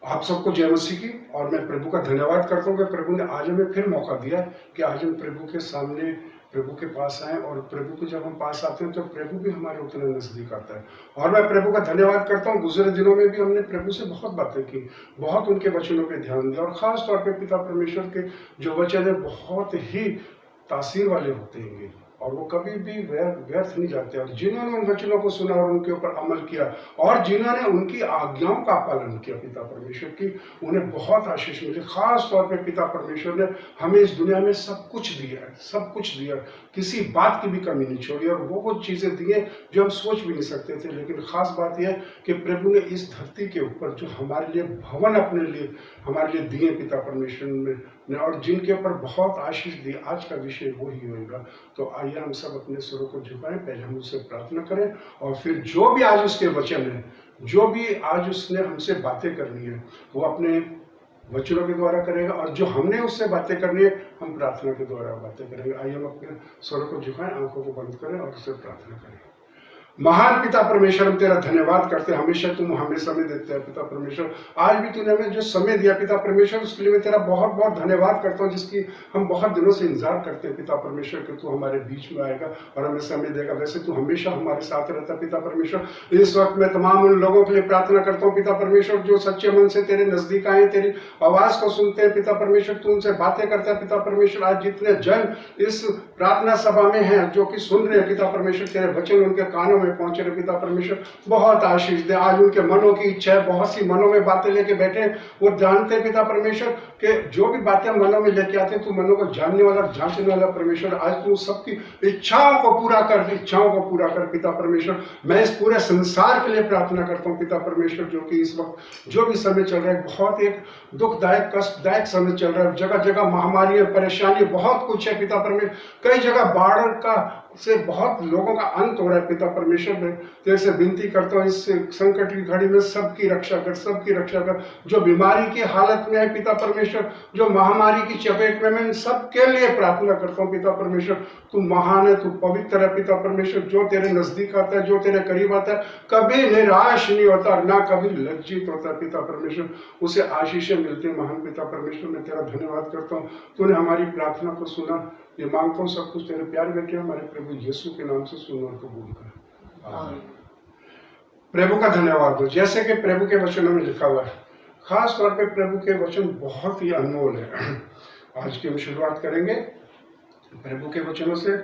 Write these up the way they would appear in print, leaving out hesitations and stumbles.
आप सबको जय मसीह की। और मैं प्रभु का धन्यवाद करता हूँ कि प्रभु ने आज हमें फिर मौका दिया कि आज हम प्रभु के सामने, प्रभु के पास आए। और प्रभु को जब हम पास आते हैं तो प्रभु भी हमारे उतने नजदीक आता है। और मैं प्रभु का धन्यवाद करता हूँ, गुजरे दिनों में भी हमने प्रभु से बहुत बातें की, बहुत उनके वचनों पे ध्यान दिया। और खास तौर पे पिता परमेश्वर के जो वचन है बहुत ही तासीर वाले होते हैं और वो कभी भी व्यर्थ नहीं जाते। और जिन्होंने उन वचनों को सुना और उनके ऊपर अमल किया और जिन्होंने उनकी आज्ञाओं का पालन किया पिता परमेश्वर की, उन्हें बहुत आशीष मिली। खास तौर पे पिता परमेश्वर ने हमें इस दुनिया में सब कुछ दिया है, सब कुछ दिया, किसी बात की भी कमी नहीं छोड़ी। और वो चीजें दी हैं जो हम सोच भी नहीं सकते थे। लेकिन खास बात यह है कि प्रभु ने इस धरती के ऊपर जो हमारे लिए भवन अपने लिए हमारे लिए दिए पिता परमेश्वर ने, और जिनके ऊपर बहुत आशीष दी। आज का विषय वो ही होगा। तो आइए हम सब अपने स्वरों को झुकाएं, पहले हम उससे प्रार्थना करें और फिर जो भी आज उसके वचन है, जो भी आज उसने हमसे बातें करनी है, वो अपने वचनों के द्वारा करेगा। और जो हमने उससे बातें करनी है, हम प्रार्थना के द्वारा बातें करेंगे। आइए हम अपने स्वरों को झुकाएं, आंखों को बंद करें और उससे प्रार्थना करें। महान पिता परमेश्वर, हम तेरा धन्यवाद करते हैं। हमेशा तुम हमें समय देते हैं पिता परमेश्वर। आज भी तूने हमें जो समय दिया पिता परमेश्वर, उसके लिए मैं तेरा बहुत बहुत धन्यवाद करता हूँ, जिसकी हम बहुत दिनों से इंतजार करते हैं पिता परमेश्वर कि तू हमारे बीच में आएगा और हमें समय देगा। वैसे तू हमेशा हमारे साथ रहता है पिता परमेश्वर। इस वक्त मैं तमाम उन लोगों के लिए प्रार्थना करता हूँ पिता परमेश्वर जो सच्चे मन से तेरे नजदीक आए, तेरी आवाज को सुनते हैं पिता परमेश्वर, तू उनसे बातें करता है पिता परमेश्वर। आज जितने जन इस प्रार्थना सभा में हैं जो कि सुन रहे हैं पिता परमेश्वर, तेरे वचन उनके कानों में पहुंचे रहे पिता परमेश्वर। बहुत आशीष दे। आज उनके मनों की इच्छा है, बहुत सी मनों में बातें लेके बैठे हैं। वो जानते हैं पिता परमेश्वर कि जो भी बातें हम मनों में लेके आते हैं, तू मनों को जानने वाला, जांचने वाला परमेश्वर। आज तू सबकी इच्छाओं को पूरा कर, इच्छाओं को पूरा कर पिता परमेश्वर। मैं इस पूरे संसार के लिए प्रार्थना करता हूँ पिता परमेश्वर, जो कि इस वक्त जो भी समय चल रहा है, बहुत एक दुखदायक, कष्टदायक समय चल रहा है। जगह जगह महामारी, परेशानी, बहुत कुछ है पिता परमेश्वर। कई जगह बाढ़ का से बहुत लोगों का अंत हो रहा है पिता परमेश्वर। में तेरे से विनती करता हूँ, इस संकट की घड़ी में सबकी रक्षा कर, सबकी रक्षा कर। जो बीमारी की हालत में है पिता परमेश्वर, जो महामारी की चपेट में, मैं सबके लिए प्रार्थना करता हूँ पिता परमेश्वर। तू महान है, तू पवित्र है पिता परमेश्वर। जो तेरे नजदीक आता है, जो तेरे करीब आता है, कभी निराश नहीं होता, ना कभी लज्जित होता है पिता परमेश्वर। उसे आशीषें मिलती है महान पिता परमेश्वर। मैं तेरा धन्यवाद करता हूँ, तूने हमारी प्रार्थना को सुना। ये मांगता हूँ सब कुछ तेरे प्यारे बेटे हमारे प्रभु यीशु के नाम से सुनो और कबूल कर। प्रभु का धन्यवाद हो। जैसे कि प्रभु के वचनों में लिखा हुआ है, खास तौर पे प्रभु के वचन बहुत ही अनमोल है। आज की हम शुरुआत करेंगे प्रभु के वचनों से।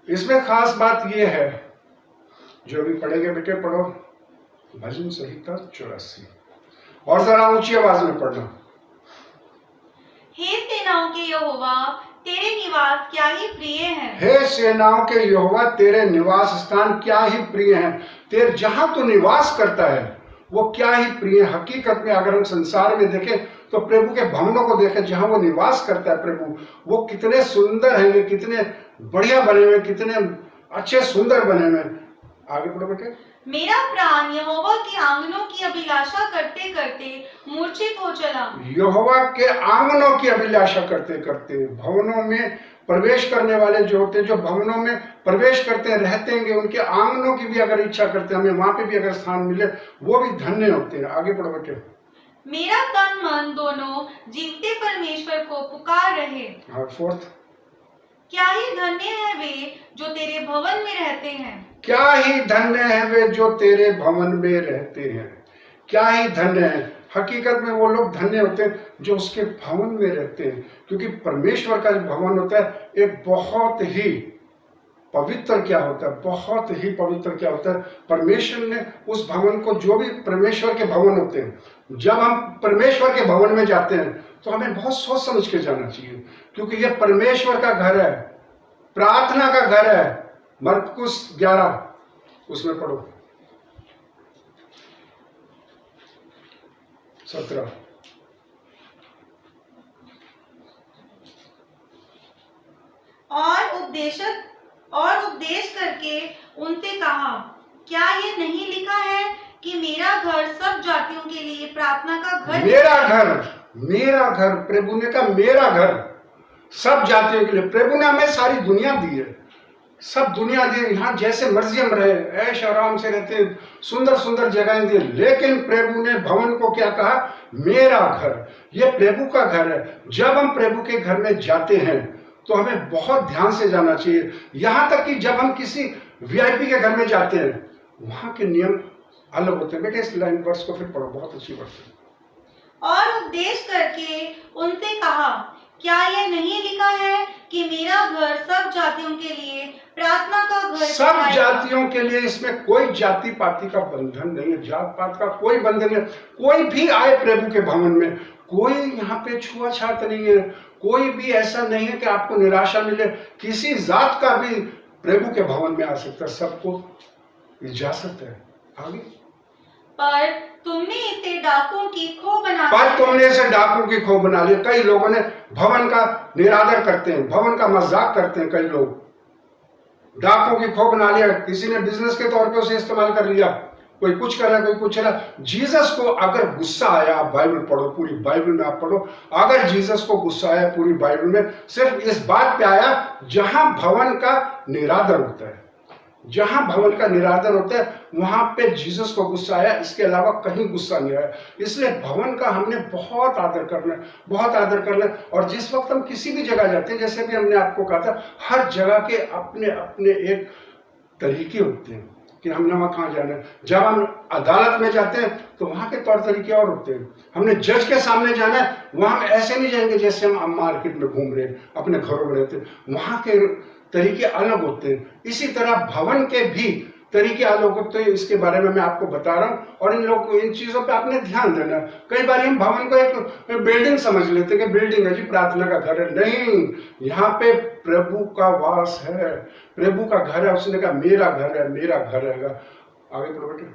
इसमें खास बात यह है, जो अभी पढ़ेंगे बेटे, पढ़ो भजन संहिता 84 और जरा ऊंची आवाज में पढ़ना। हे सेनाओं के यहोवा, तेरे निवास क्या ही प्रिय है। हे सेनाओं के यहोवा, तेरे निवास स्थान क्या ही प्रिय हैं। तेरे जहां तू निवास करता है वो क्या ही प्रिय है। हकीकत में अगर हम संसार में देखें तो प्रभु के भवनों को देखें जहां वो निवास करता है प्रभु, वो कितने सुंदर हैं, कितने बढ़िया बने हुए, कितने अच्छे सुंदर बने हुए। आगे पढ़ो बेटे। मेरा प्राण यहोवा के आंगनों की अभिलाषा करते करते मूर्छित हो चला। यहोवा के आंगनों की अभिलाषा करते करते, भवनों में प्रवेश करने वाले जो होते हैं, जो भवनों में प्रवेश करते हैं, रहते हैं, उनके आंगनों की भी अगर इच्छा करते हैं, हमें वहां पे भी अगर स्थान मिले, वो भी धन्य होते हैं। आगे पढ़ो बेटे। मेरा तन मन दोनों जीवते परमेश्वर को पुकार रहे। हाँ, फोर्थ। क्या ही धन्य है वे जो तेरे भवन में रहते हैं। क्या ही धन्य है वे जो तेरे भवन में रहते हैं। क्या ही धन्य है। हकीकत में वो लोग धन्य होते हैं जो उसके भवन में रहते हैं, क्योंकि परमेश्वर का जो भवन होता है एक बहुत ही पवित्र क्या होता है, बहुत ही पवित्र क्या होता है। परमेश्वर ने उस भवन को, जो भी परमेश्वर के भवन होते हैं, जब हम परमेश्वर के भवन में जाते हैं तो हमें बहुत सोच समझ के जाना चाहिए, क्योंकि यह परमेश्वर का घर है, प्रार्थना का घर है। मरकुस 11 उसमें पढ़ो 17। और उपदेश करके उनसे कहा, क्या ये नहीं लिखा है कि मेरा घर सब जातियों के लिए प्रार्थना का घर। मेरा घर, प्रभु ने कहा मेरा घर सब जातियों के लिए। प्रभु ने हमें सारी दुनिया दी है, सब दुनिया दी, यहाँ जैसे मर्जी हम रहे, ऐश आराम से रहते, सुंदर सुंदर जगहें दी, लेकिन प्रभु ने भवन को क्या कहा? मेरा घर। ये प्रभु का घर है। जब हम प्रभु के घर में जाते हैं तो हमें बहुत ध्यान से जाना चाहिए। यहां तक कि जब हम किसी वीआईपी के घर में जाते हैं, वहां के नियम अलग होते हैं। बेटे इस लाइन वर्स को फिर पढ़ो, बहुत अच्छी वर्स है। और उपदेश करके उनसे कहा, क्या यह नहीं लिखा है कि मेरा घर सब जातियों के लिए प्रार्थना का घर सब ठहराएगा? जातियों के लिए, इसमें कोई जाति पाति का बंधन नहीं है, जात पात का कोई बंधन नहीं। कोई भी आए प्रभु के भवन में, कोई यहाँ पे छुआछात नहीं है, कोई भी ऐसा नहीं है कि आपको निराशा मिले। किसी जात का भी प्रभु के भवन में आ सकता है, सबको इजाजत है। आगे, पर तुमने इसे डाकुओं की खो बना पर दिया। तुमने इसे डाकुओं की खो बना लिया। कई लोगों ने भवन का निरादर करते हैं, भवन का मजाक करते हैं। कई लोग डाकुओं की खो बना लिया। किसी ने बिजनेस के तौर पे उसे इस्तेमाल कर लिया। कोई कुछ कर रहा है, कोई कुछ कर रहा है। जीसस को अगर गुस्सा आया, आप बाइबल पढ़ो, पूरी बाइबल में आप पढ़ो, अगर जीसस को गुस्सा आया पूरी बाइबल में सिर्फ इस बात पे आया जहां भवन का निरादर होता है, जहां भवन का निरादर होता है वहां पे जीसस को गुस्सा आया। इसके अलावा कहीं गुस्सा नहीं आया। इसलिए भवन का हमने बहुत आदर करना है, बहुत आदर करना है। और जिस वक्त हम किसी भी जगह जाते हैं, जैसे भी हमने आपको कहा था, हर जगह के अपने अपने एक तरीके होते हैं कि हमने वहां कहाँ जाना है। जब हम अदालत में जाते हैं तो वहां के तौर तरीके और होते हैं। हमने जज के सामने जाना है, वहां हम ऐसे नहीं जाएंगे जैसे हम मार्केट में घूम रहे हैं, अपने घरों में रहते हैं। वहां के तरीके अलग होते हैं। इसी तरह भवन के भी तरीके अलग होते हैं। इसके बारे में मैं आपको बता रहा हूं, और इन चीजों पे आपने ध्यान देना। कई बार हम भवन को एक बिल्डिंग समझ लेते हैं कि बिल्डिंग है जी, प्रार्थना का घर है। नहीं, यहाँ पे प्रभु का वास है, प्रभु का घर है। उसने कहा मेरा घर है, मेरा घर है। आगे पढ़ो बेटे।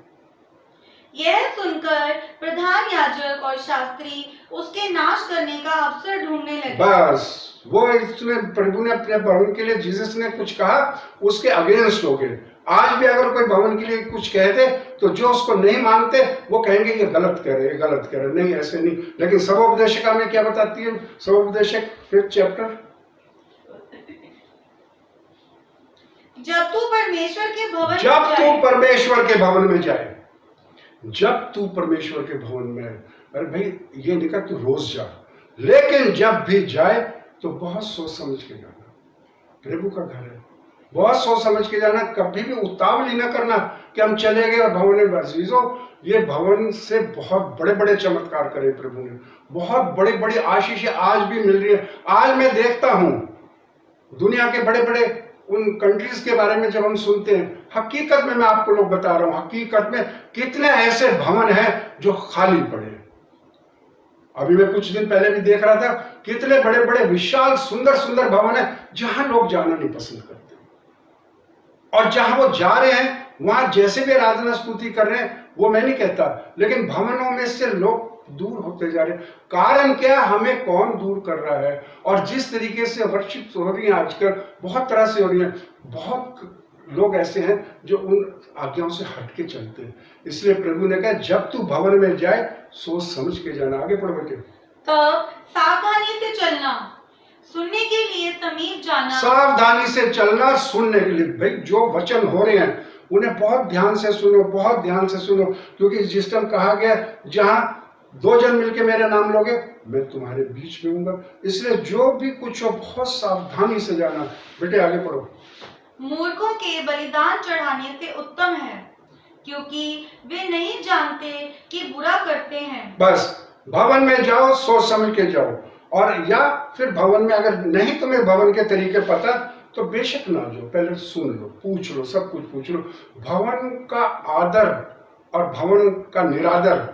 यह सुनकर प्रधान याजक और शास्त्री उसके नाश करने का अवसर ढूंढने लगे। बस वो इसमें प्रभु ने अपने भवन के लिए, जीसस ने कुछ कहा उसके अगेंस्ट हो गए। आज भी अगर कोई भवन के लिए कुछ कहते तो जो उसको नहीं मानते वो कहेंगे ये गलत कह रहे, ये गलत कह रहे। नहीं, ऐसे नहीं। लेकिन सर्वोपदेशिका में क्या बताती है? सर्वोपदेशक 5th चैप्टर, जब तू परमेश्वर के भवन जब में तू जाए, परमेश्वर के भवन में जाए, जब तू परमेश्वर के भवन में, अरे भाई ये नहीं कहा तू रोज जा, लेकिन जब भी जाए तो बहुत सोच समझ के जाना। प्रभु का घर है, बहुत सोच समझ के जाना। कभी भी उतावली न करना कि हम चले गए और भवन में। अजीजों, ये भवन से बहुत बड़े बड़े चमत्कार करे प्रभु ने, बहुत बड़ी बड़ी आशीषें आज भी मिल रही है। आज मैं देखता हूं दुनिया के बड़े बड़े उन कंट्रीज के बारे में जब हम सुनते हैं, हकीकत में मैं आपको लोग बता रहा हूं, हकीकत में कितने ऐसे भवन हैं जो खाली पड़े हैं। अभी मैं कुछ दिन पहले भी देख रहा था, कितने बड़े बड़े विशाल सुंदर सुंदर भवन है जहां लोग जाना नहीं पसंद करते, और जहां वो जा रहे हैं वहां जैसे भी आराधना स्तुति कर रहे हैं, वो मैं नहीं कहता, लेकिन भवनों में से लोग दूर होते जा रहे हैं। कारण क्या? हमें कौन दूर कर रहा है? और जिस तरीके से वर्शिप हो रही है आजकल, बहुत तरह से हो रही है। बहुत लोग ऐसे हैं जो उन आज्ञाओं से हटके चलते हैं। इसलिए प्रभु ने कहा जब तू भवन में जाए सोच समझ के जाना। आगे पढ़ो बेटे। तब सावधानी से चलना, सुनने के लिए समीप जाना। सावधानी से चलना, सुनने के लिए। भाई जो वचन हो रहे हैं उन्हें बहुत ध्यान से सुनो, बहुत ध्यान से सुनो, क्योंकि जिस टाइम कहा गया जहां 2 जन मिलके मेरा नाम लोगे मैं तुम्हारे बीच में हूंगा। इसलिए जो भी कुछ हो बहुत सावधानी से जाना। बेटे आगे पढ़ो। मूर्खों के बलिदान चढ़ाने से उत्तम है, क्योंकि वे नहीं जानते कि बुरा करते हैं। बस भवन में जाओ, सोच समझ के जाओ। और या फिर भवन में अगर नहीं तुम्हें भवन के तरीके पता तो बेशक ना जाओ, पहले सुन लो, पूछ लो, सब कुछ पूछ लो। भवन का आदर और भवन का निरादर,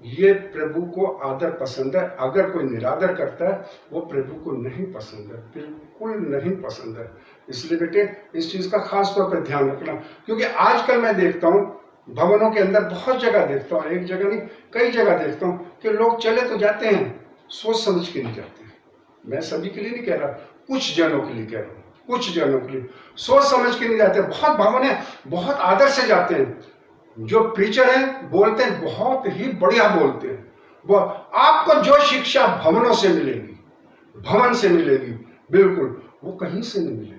ये प्रभु को आदर पसंद है। अगर कोई निरादर करता है वो प्रभु को नहीं पसंद है, बिल्कुल नहीं पसंद है। इसलिए बेटे इस चीज का खास तौर पर ध्यान रखना, क्योंकि आजकल मैं देखता हूँ भवनों के अंदर बहुत जगह देखता हूँ, एक जगह नहीं कई जगह देखता हूँ कि लोग चले तो जाते हैं, सोच समझ के नहीं जाते। मैं सभी के लिए नहीं कह रहा, कुछ जनों के लिए कह रहा हूँ, कुछ जनों के लिए सोच समझ के नहीं जाते। बहुत भवन है, बहुत आदर से जाते हैं। जो प्रीचर हैं बोलते हैं बहुत ही बढ़िया बोलते हैं। वो आपको जो शिक्षा भवनों से मिलेगी, भवन से मिलेगी, बिल्कुल वो कहीं से नहीं मिलेगी।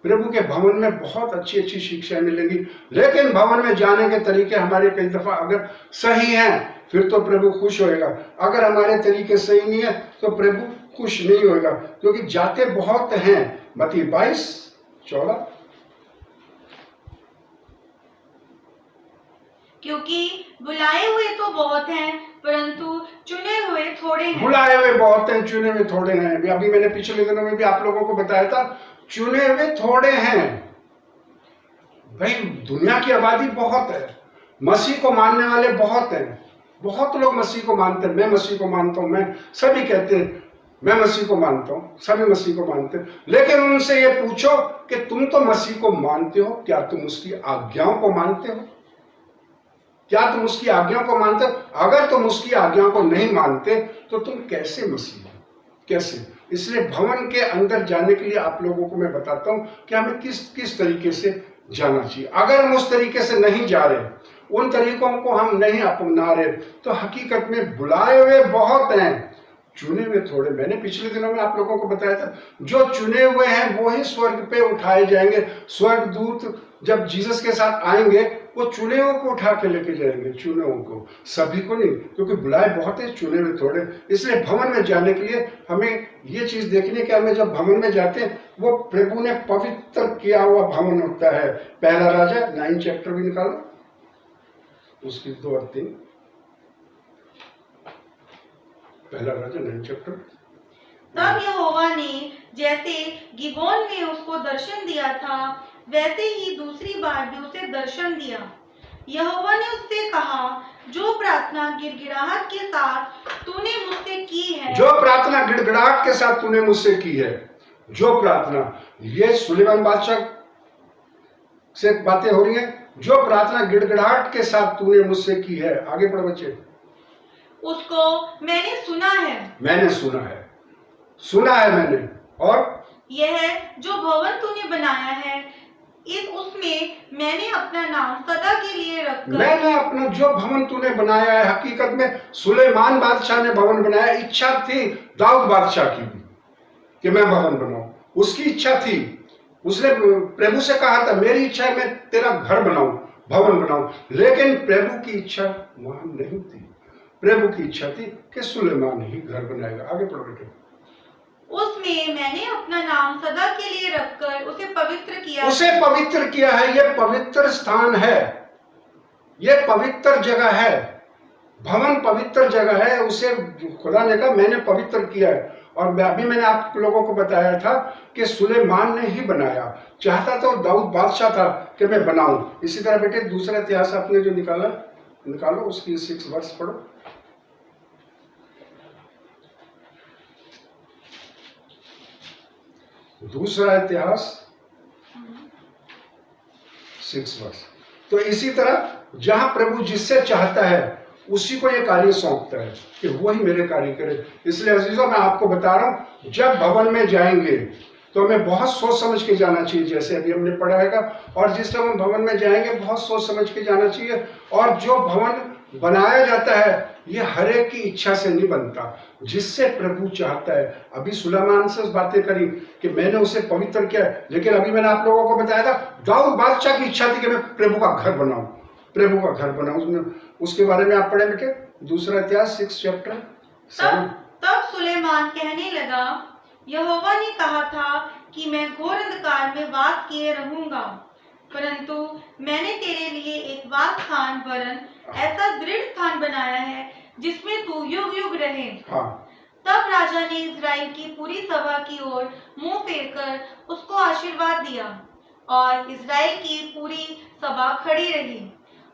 प्रभु के भवन में बहुत अच्छी अच्छी शिक्षाएं मिलेंगी, लेकिन भवन में जाने के तरीके हमारे कई दफा अगर सही हैं फिर तो प्रभु खुश होएगा। अगर हमारे तरीके सही नहीं है तो प्रभु खुश नहीं होएगा, क्योंकि जाते बहुत हैं। मत्ती 22:14। क्योंकि बुलाए हुए तो बहुत हैं परंतु चुने हुए थोड़े हैं। बुलाए हुए बहुत हैं, चुने हुए थोड़े हैं। अभी मैंने पिछले दिनों में भी आप लोगों को बताया था, चुने हुए थोड़े हैं। भाई दुनिया की आबादी बहुत है, मसीह को मानने वाले बहुत हैं, बहुत लोग मसीह को मानते हैं। मैं मसीह को मानता हूं, मैं सभी कहते हैं मैं मसीह को मानता हूं, सभी मसीह को मानते हैं। लेकिन उनसे ये पूछो कि तुम तो मसीह को मानते हो, क्या तुम उसकी आज्ञाओं को मानते हो? क्या तुम उसकी आज्ञाओं को मानते हो? अगर तुम उसकी आज्ञाओं को नहीं मानते तो तुम कैसे मसीह हो? कैसे? इसलिए भवन के अंदर जाने के लिए आप लोगों को मैं बताता हूं कि हमें किस किस तरीके से जाना चाहिए। अगर हम उस तरीके से नहीं जा रहे, उन तरीकों को हम नहीं अपना रहे, तो हकीकत में बुलाए हुए बहुत हैं, चुने हुए थोड़े। मैंने पिछले दिनों में आप लोगों को बताया था, जो चुने हुए हैं वो ही स्वर्ग पे उठाए जाएंगे। स्वर्गदूत जब जीसस के साथ आएंगे वो चुने हुए को उठा के लेके जाएंगे, चुने हुए को, सभी को नहीं, क्योंकि बुलाए बहुत है, चुने हुए थोड़े। इसलिए भवन में जाने के लिए हमें ये चीज देखनी कि हमें जब भवन में जाते हैं वो प्रभु ने पवित्र किया हुआ भवन होता है। पहला राजा 9 चैप्टर भी निकालो, उसकी 2 और 3। पहला राजा 9 चैप्टर। तब यहोवा ने जैसे गिबोन में उसको दर्शन दिया था वैसे ही दूसरी बार भी उसे दर्शन दिया। यहोवा ने उससे कहा, जो प्रार्थना गिड़गिड़ाहट के साथ तूने मुझसे की है, जो प्रार्थना गिड़गिड़ाहट के साथ तूने मुझसे की है, जो प्रार्थना, ये सुलेमान बादशाह से बातें हो रही है। जो प्रार्थना गिड़गिड़ाहट के साथ तूने मुझसे की है, आगे पढ़ो बच्चे, उसको मैंने सुना है। मैंने सुना है, सुना है मैंने। और यह जो भवन तूने बनाया है उसमें मैंने अपना नाम सदा के लिए रखकर, मैंने अपना जो भवन तूने बनाया है, हकीकत में सुलेमान बादशाह ने भवन बनाया। इच्छा थी दाऊद बादशाह की भी कि मैं भवन बनाऊं, उसकी इच्छा थी। उसने प्रभु से कहा था, मेरी इच्छा है मैं तेरा घर बनाऊं, भवन बनाऊं। लेकिन प्रभु की इच्छा वहां नहीं थी। प्रभु की इच्छा थी कि सुलेमान ही घर बनाएगा। आगे पढ़ो बेटे। उसमें मैंने अपना नाम सदा के लिए रखकर उसे पवित्र किया। उसे पवित्र किया है। यह पवित्र स्थान है, यह पवित्र जगह है, भवन पवित्र जगह है। उसे खुदा ने कहा मैंने पवित्र किया है। और अभी मैंने आप लोगों को बताया था कि सुलेमान ने ही बनाया, चाहता तो दाऊद बादशाह था कि मैं बनाऊं। इसी तरह बेटे दूसरा इतिहास आपने जो निकालो उसकी 6 वर्ष पढ़ो। दूसरा इतिहास 6 वर्ष। तो इसी तरह जहां प्रभु जिससे चाहता है उसी को ये कार्य सौंपता है कि वही मेरे कार्य करे। इसलिए अजीजों मैं आपको बता रहा हूं, जब भवन में जाएंगे तो हमें बहुत सोच समझ के जाना चाहिए, जैसे अभी हमने पढ़ा है। और जिस टाइम हम भवन में जाएंगे बहुत सोच समझ के जाना चाहिए। और जो भवन बनाया जाता है ये हर एक की इच्छा से नहीं बनता, जिससे प्रभु चाहता है। अभी सुलेमान से बातें करी कि मैंने उसे पवित्र किया, लेकिन अभी मैंने आप लोगों को बताया था दाऊद बादशाह की इच्छा थी कि मैं प्रभु का घर बनाऊं, प्रभु का घर बनाऊं। उसके बारे में आप पढ़े बेटे दूसरा इतिहास 6 चैप्टर। तब सुलेमान कहने लगा, यहोवा ने कहा था कि मैं घोर अंधकार में वास किए रहूंगा, परंतु मैंने तेरे लिए एक वास स्थान वरन ऐसा दृढ़ स्थान बनाया है जिसमें तू युग युग रहे। हाँ। तब राजा ने इज़राइल की पूरी सभा की ओर मुंह फेरकर उसको आशीर्वाद दिया और इज़राइल की पूरी सभा खड़ी रही।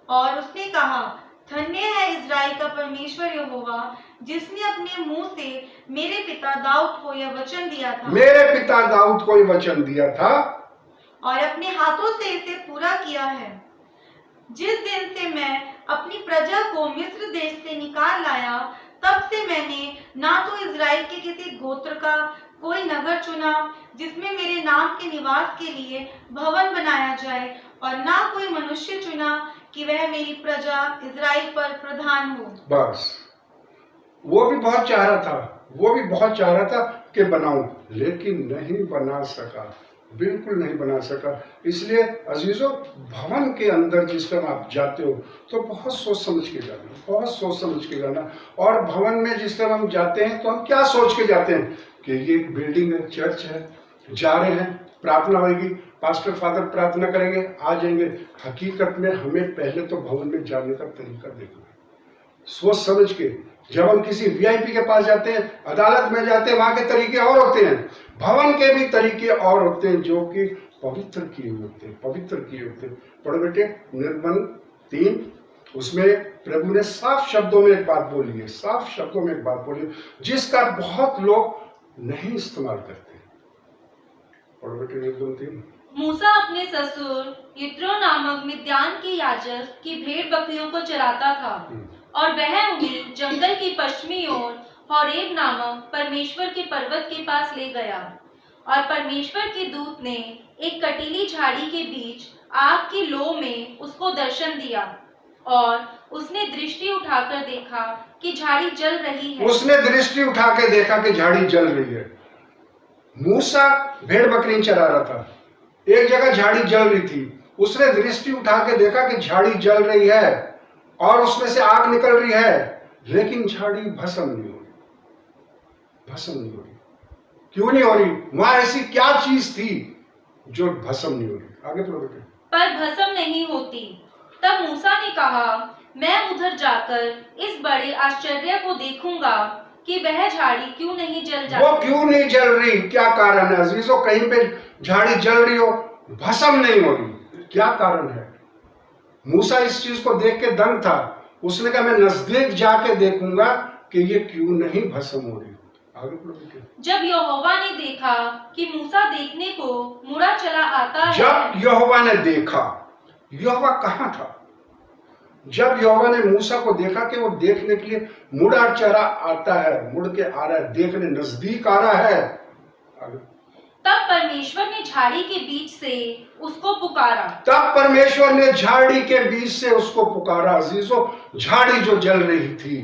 और उसने कहा, धन्य है इज़राइल का परमेश्वर यहोवा, जिसने अपने मुंह से मेरे पिता दाऊद को यह वचन दिया था, मेरे पिता दाऊद को यह वचन दिया था, और अपने हाथों से इसे पूरा किया है। जिस दिन से मैं अपनी प्रजा को मिस्र देश से निकाल लाया, तब से मैंने ना तो इज़राइल के किसी गोत्र का कोई नगर चुना जिसमें मेरे नाम के निवास के लिए भवन बनाया जाए, और ना कोई मनुष्य चुना कि वह मेरी प्रजा इज़राइल पर प्रधान हो। बस वो भी बहुत चाह रहा था, वो भी बहुत चाह रहा था कि बनाऊं, लेकिन नहीं बना सका। बिल्कुल नहीं बना सका। इसलिए अजीजों, भवन के अंदर जिस टाइम आप जाते हो तो बहुत सोच समझ के जाना, बहुत सोच समझ के जाना। और भवन में जिस टाइम हम जाते हैं तो हम क्या सोच के जाते हैं कि ये एक बिल्डिंग है, चर्च है, जा रहे हैं, प्रार्थना होगी, पास्टर फादर प्रार्थना करेंगे, आ जाएंगे। हकीकत में हमें पहले तो भवन में जाने का तरीका देखना, सोच समझ के। जब हम किसी वीआईपी के पास जाते हैं, अदालत में जाते हैं, वहां के तरीके और होते हैं, भवन के भी तरीके और होते हैं, जो कि पवित्र किए होते हैं, पवित्र किए होते हैं। पढ़ो बेटे, निर्गमन 3, उसमें प्रभु ने साफ शब्दों में एक बात बोली है, साफ शब्दों में एक बात बोली है, जिसका बहुत लोग नहीं इस्तेमाल करते। पढ़ो बेटे, निर्गमन 3। मूसा अपने ससुर यित्रो नामक मिद्यान के याजक की भेड़ बकरियों को चराता था, और वह उन्हें जंगल की पश्चिमी ओर होरेब नामक परमेश्वर के पर्वत के पास ले गया। और परमेश्वर के दूत ने एक कटीली झाड़ी के बीच आग की लो में उसको दर्शन दिया, और उसने दृष्टि उठाकर देखा कि झाड़ी जल रही है। उसने दृष्टि उठा के देखा कि झाड़ी जल रही है। मूसा भेड़ बकरी चरा रहा था, एक जगह झाड़ी जल रही थी, उसने दृष्टि उठा के देखा कि झाड़ी जल रही है और उसमें से आग निकल रही है, लेकिन झाड़ी भस्म नहीं हो रही, भस्म नहीं हो रही। क्यों नहीं हो रही? वहां ऐसी क्या चीज थी जो भस्म नहीं हो रही? आगे पढ़ो बेटे। पर भस्म नहीं होती। तब मूसा ने कहा, मैं उधर जाकर इस बड़े आश्चर्य को देखूंगा कि वह झाड़ी क्यों नहीं जल जाती। वो क्यों नहीं जल रही? क्या कारण है अजीजों? कहीं पे झाड़ी जल रही हो, भस्म नहीं हो रही, क्या कारण है? मूसा इस चीज को देख के दंग था। उसने कहा, मैं नजदीक जाके देखूंगा कि ये क्यों नहीं भस्म हो रही। आगे पढ़ो। जब यहोवा ने देखा कि मूसा देखने को मुड़ा चला आता है। जब यहोवा ने देखा, यहोवा कहाँ था? जब यहोवा ने मूसा को देखा कि वो देखने के लिए मुड़ा चला आता है, मुड़ के आ रहा है, देखने नजदीक आ रहा है। आगे। तब परमेश्वर ने झाड़ी के बीच से उसको पुकारा। तब परमेश्वर ने झाड़ी के बीच से उसको पुकारा। अजीजों, झाड़ी जो जल रही थी,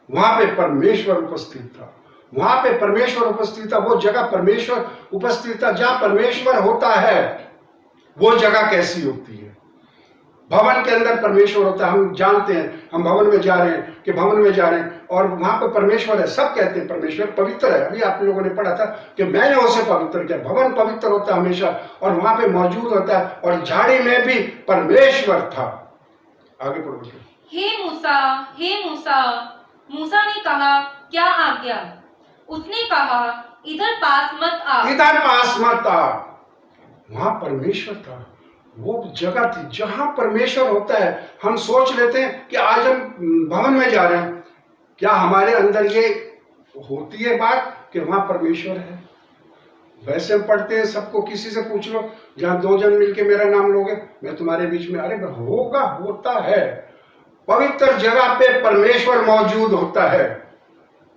वहां पे परमेश्वर उपस्थित था, वहां पे परमेश्वर उपस्थित था। वो जगह परमेश्वर उपस्थित था। जहां परमेश्वर होता है वो जगह कैसी होती है? भवन के अंदर परमेश्वर होता है। हम जानते हैं, हम भवन में जा रहे हैं कि भवन में जा रहे हैं और वहां पर परमेश्वर है। सब कहते हैं परमेश्वर पवित्र है। अभी आप लोगों ने पढ़ा था कि मैंने उसे पवित्र किया। भवन पवित्र होता है हमेशा और वहां पे मौजूद होता है। और झाड़ी में भी परमेश्वर था। आगे पढ़ो। हे मूसा, हे मूसा। मूसा ने कहा, क्या आज्ञा? उसने कहा, इधर पास मत आ। इधर पास मत आ। वहां परमेश्वर था, वो जगह थी जहां परमेश्वर होता है। हम सोच लेते हैं कि आज हम भवन में जा रहे हैं, क्या हमारे अंदर ये होती है बात कि वहां परमेश्वर है? वैसे हम पढ़ते हैं, सबको किसी से पूछ लो, जहां 2 जन मिलके मेरा नाम लोगे, मैं तुम्हारे बीच में। अरे होगा, होता है। पवित्र जगह पे परमेश्वर मौजूद होता है।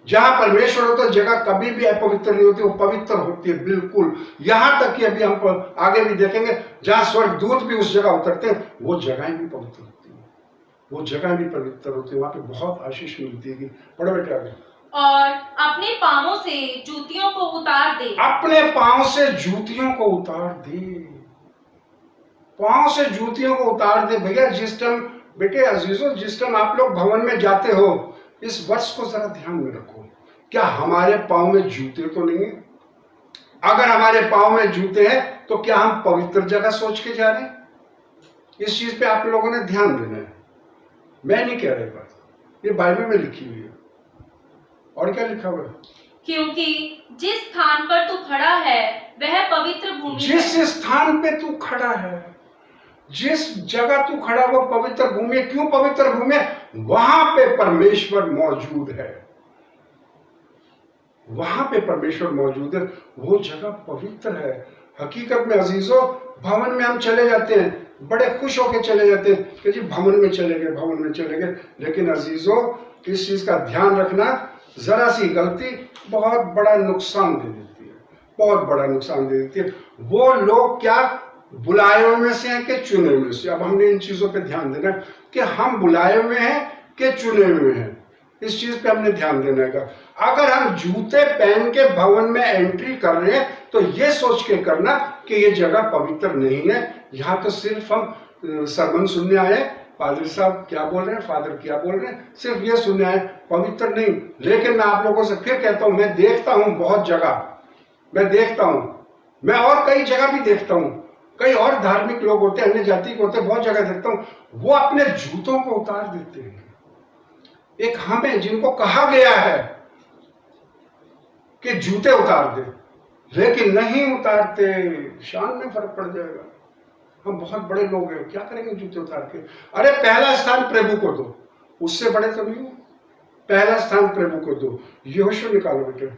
जहां परमेश्वर होता है जगह कभी भी अपवित्र नहीं होती, वो पवित्र होती है बिल्कुल। यहां तक कि अभी हम आगे भी देखेंगे, जहां स्वर्गदूत भी उस जगह उतरते हैं, वो जगहें भी पवित्र होती है, वो जगह भी पवित्र होती है। वहां पे बहुत आशीष मिलती है। पढ़ो बेटे आगे। और अपने पांवों से जूतियों को उतार दे। अपने पांव से जूतियों को उतार दे। पांव से जूतियों को उतार दे। भैया, जिस टाइम बेटे अजीजों, जिस टाइम आप लोग भवन में जाते हो, इस वर्ष को जरा ध्यान में रखो, क्या हमारे पांव में जूते तो नहीं है? अगर हमारे पांव में जूते हैं तो क्या हम पवित्र जगह सोच के जा रहे हैं? इस चीज पे आप लोगों ने ध्यान देना है। मैं नहीं कह रही बात, ये बाइबल में लिखी हुई है। और क्या लिखा हुआ है? क्योंकि जिस स्थान पर तू खड़ा है वह पवित्र भूमि है। जिस स्थान पे तू खड़ा है, जिस जगह तू खड़ा, वो पवित्र भूमि है। क्यों पवित्र भूमि है? वहां पे परमेश्वर मौजूद है, वहां पे परमेश्वर मौजूद है, वो जगह पवित्र है। हकीकत में अजीजों, भवन में हम चले जाते हैं, बड़े खुश होकर चले जाते हैं कि जी भवन में चले गए, भवन में चले गए। लेकिन अजीजों, इस चीज का ध्यान रखना, जरा सी गलती बहुत बड़ा नुकसान दे देती है, बहुत बड़ा नुकसान दे देती है। वो लोग क्या बुलाए हुए में से हैं कि चुने हुए से? अब हमने इन चीजों पे ध्यान देना कि हम बुलाए हुए हैं कि चुने हुए हैं। इस चीज पे हमने ध्यान देना है। अगर हम जूते पहन के भवन में एंट्री कर रहे हैं तो ये सोच के करना कि ये जगह पवित्र नहीं है। यहाँ तो सिर्फ हम सरमन सुनने आए, पादरी साहब क्या बोल रहे हैं, फादर क्या बोल रहे हैं, सिर्फ ये सुनने आए, पवित्र नहीं। लेकिन मैं आप लोगों से फिर कहता हूं, मैं देखता हूं बहुत जगह, मैं देखता हूं, मैं और कई जगह भी देखता हूं, कई और धार्मिक लोग होते हैं, अन्य जाति के होते हैं, बहुत जगह देखता हूं, वो अपने जूतों को उतार देते हैं। एक हमें जिनको कहा गया है कि जूते उतार दे, लेकिन नहीं उतारते, शान में फर्क पड़ जाएगा। हम बहुत बड़े लोग हैं, क्या करेंगे जूते उतार के? अरे पहला स्थान प्रभु को दो, उससे बड़े तो नहीं हो। पहला स्थान प्रभु को दो। यहोशू निकालो बेटे,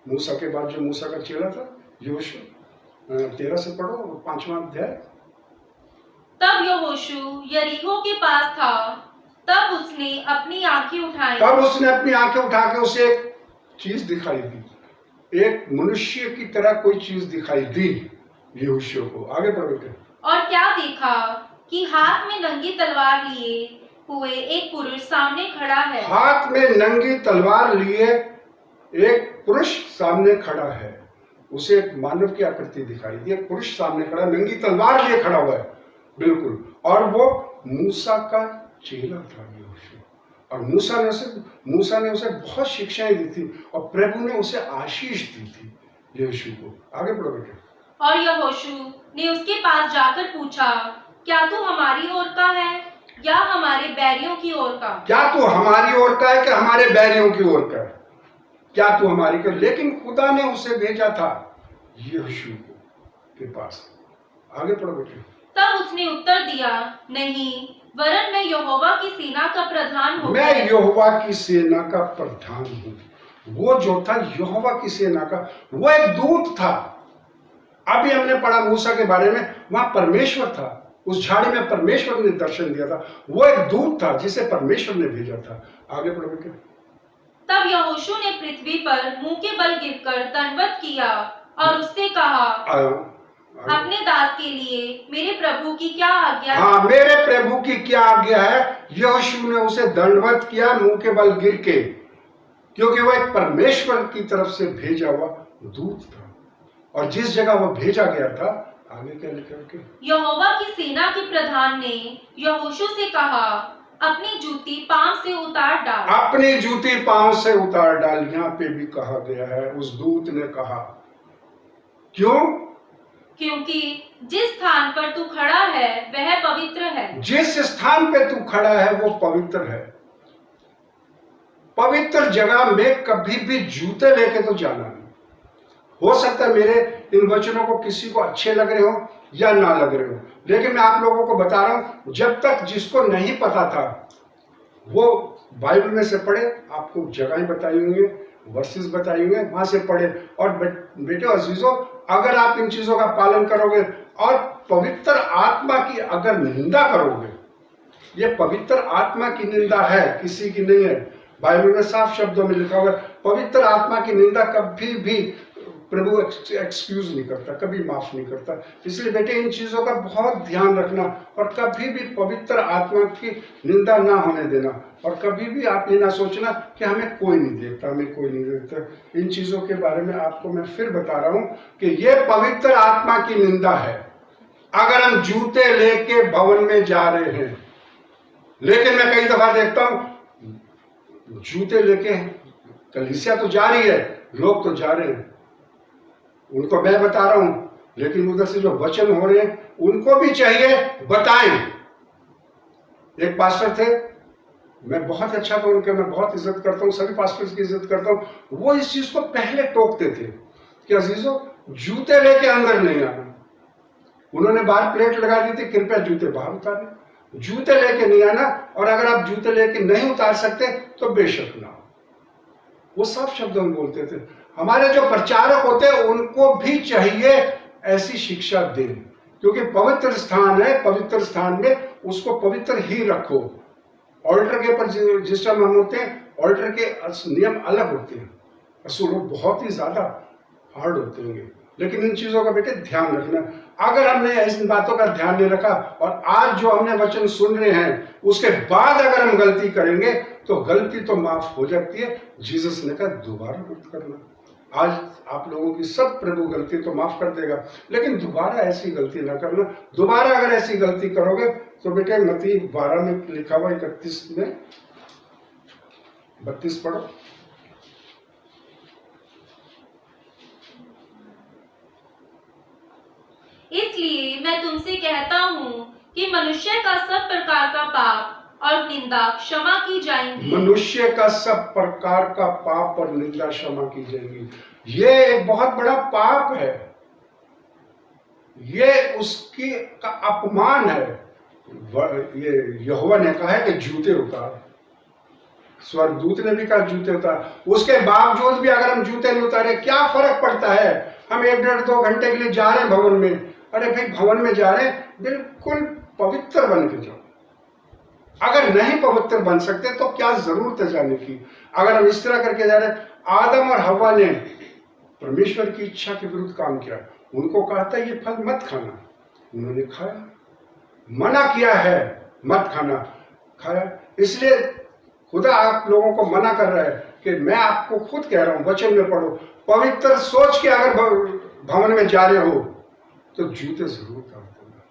मूसा के बाद जो मूसा का चेला था यहोशू, 13 से पढ़ो, 5वां अध्याय। तब यहोशू यरीहो के पास था, तब उसने अपनी आंखें उठाई। तब उसने अपनी आंखें उठा के उसे एक चीज दिखाई दी, एक मनुष्य की तरह कोई चीज दिखाई दी यहोशू को। आगे पढ़ो बेटे। और क्या देखा कि हाथ में नंगी तलवार लिए हुए एक पुरुष सामने खड़ा है। हाथ में नंगी तलवार लिए एक पुरुष सामने खड़ा है। उसे एक मानव की आकृति दिखाई दी, एक पुरुष सामने खड़ा, नंगी तलवार लिए खड़ा हुआ है, बिल्कुल। और वो मूसा का चेला था यहोशू, और मूसा ने उसे बहुत शिक्षाएं दी थी, और प्रभु ने उसे आशीष दी थी यहोशू को। आगे पढ़ो बेटे। और यहोशू ने उसके पास जाकर पूछा, क्या तू हमारी ओर का है या हमारे बैरियों की ओर का? क्या तू हमारी ओर का है कि हमारे बैरियों की ओर का है? क्या तू हमारी का? लेकिन खुदा ने उसे भेजा था यहोशू के पास। आगे पढ़ो बेटे। तब उसने उत्तर दिया, नहीं, वरन मैं यहोवा की सेना का प्रधान हूँ। मैं यहोवा की सेना का प्रधान हूँ। वो जो था यहोवा की सेना का, वो एक दूत था। अभी हमने पढ़ा मूसा के बारे में, वहां परमेश्वर था, उस झाड़ी में परमेश्वर ने दर्शन दिया था। वो एक दूत था जिसे परमेश्वर ने भेजा था। आगे पढ़ो बेटे। तब यहोशू ने पृथ्वी पर मुंह के बल गिरकर दंडवत किया और उससे कहा, अपने दास के लिए मेरे प्रभु की क्या आज्ञा है? हाँ, मेरे प्रभु की क्या आज्ञा है? यहोशू ने उसे दंडवत किया मुंह के बल गिर के, क्योंकि वो एक परमेश्वर की तरफ से भेजा हुआ दूत था। और जिस जगह वो भेजा गया था, आगे क्या लिखा है? यहोवा की सेना के प्रधान ने यहोशू से कहा, अपनी जूती पांव से उतार डाल। अपनी जूती पांव से उतार डाल। यहाँ पे भी कहा गया है, उस दूत ने कहा। क्यों? क्योंकि जिस स्थान पर तू खड़ा है वह पवित्र है। जिस स्थान पे तू खड़ा है वो पवित्र है। पवित्र जगह में कभी भी जूते लेके तो जाना नहीं। हो सकता है मेरे इन वचनों को किसी को अच्छे लग रहे हो या ना लग रहे हो, लेकिन मैं आप लोगों को बता रहा हूं, जब तक जिसको नहीं पता था वो बाइबल में से पढ़े, आपको जगहें बताई हुई है, वर्सेस बताई हुई है, वहां से पढ़े। और बेटे अजीजों, अगर आप इन चीजों का पालन करोगे और पवित्र आत्मा की अगर निंदा करोगे, ये पवित्र आत्मा की निंदा है, किसी की नहीं है। बाइबल में साफ शब्दों में लिखा हुआ है, पवित्र आत्मा की निंदा कभी भी प्रभु एक्सक्यूज नहीं करता, कभी माफ नहीं करता। इसलिए बेटे इन चीजों का बहुत ध्यान रखना, और कभी भी पवित्र आत्मा की निंदा ना होने देना, और कभी भी आप ये ना सोचना कि हमें कोई नहीं देखता, हमें कोई नहीं देखता। इन चीजों के बारे में आपको मैं फिर बता रहा हूं कि ये पवित्र आत्मा की निंदा है अगर हम जूते लेके भवन में जा रहे हैं। लेकिन मैं कई दफा देखता हूं जूते लेके कलीसिया तो जा रही है, लोग तो जा रहे हैं, उनको मैं बता रहा हूं, लेकिन उधर से जो वचन हो रहे हैं उनको भी चाहिए बताएं। एक पास्टर थे, मैं बहुत अच्छा था उनके, मैं बहुत इज्जत करता हूं, सभी पास्टर्स की इज्जत करता हूं। वो इस चीज को पहले टोकते थे कि अजीजों जूते लेके अंदर नहीं आना। उन्होंने बाहर प्लेट लगा दी थी, कृपया जूते बाहर उतारें, जूते लेके नहीं आना, और अगर आप जूते लेके नहीं उतार सकते तो बेशक ना। वो साफ शब्दों में बोलते थे। हमारे जो प्रचारक होते हैं उनको भी चाहिए ऐसी शिक्षा दें, क्योंकि पवित्र स्थान है, पवित्र स्थान में उसको पवित्र ही रखो। ऑल्टर के ऊपर जिस टाइम हम होते हैं, ऑल्टर के नियम अलग होते हैं, असूल बहुत ही ज्यादा हार्ड होते होंगे, लेकिन इन चीजों का बेटे ध्यान रखना। अगर हमने इन बातों का ध्यान नहीं रखा और आज जो हमने वचन सुन रहे हैं उसके बाद अगर हम गलती करेंगे तो गलती तो माफ हो जाती है। जीसस ने कहा दोबारा मत करना। आज आप लोगों की सब प्रभु गलती तो माफ कर देगा, लेकिन दोबारा ऐसी गलती ना करना। दोबारा अगर ऐसी गलती करोगे तो बेटे मत्ती 12 में लिखा हुआ 31 में 32 पढ़ो। इसलिए मैं तुमसे कहता हूँ कि मनुष्य का सब प्रकार का पाप और निंदा क्षमा की जाएंगी। मनुष्य का सब प्रकार का पाप और निंदा क्षमा की जाएगी। ये एक बहुत बड़ा पाप है, ये उसकी का अपमान है। ये यहोवा ने कहा है कि जूते उतार, स्वर्गदूत ने भी कहा जूते उतार। उसके बावजूद भी अगर हम जूते नहीं उतारे क्या फर्क पड़ता है? हम 1-1.5-2 घंटे के लिए जा रहे हैं भवन में। अरे भाई भवन में जा रहे हैं, बिल्कुल पवित्र बन के जाओ। अगर नहीं पवित्र बन सकते तो क्या जरूरत है जाने की? अगर हम इस तरह करके जा रहे हैं, आदम और हव्वा ने परमेश्वर की इच्छा के विरुद्ध काम किया। उनको कहा था ये फल मत खाना, उन्होंने खाया। मना किया है मत खाना, खाया। इसलिए खुदा आप लोगों को मना कर रहा है कि मैं आपको खुद कह रहा हूं, वचन में पढ़ो, पवित्र सोच के अगर भवन में जा रहे हो तो जूते जरूर उतार देना,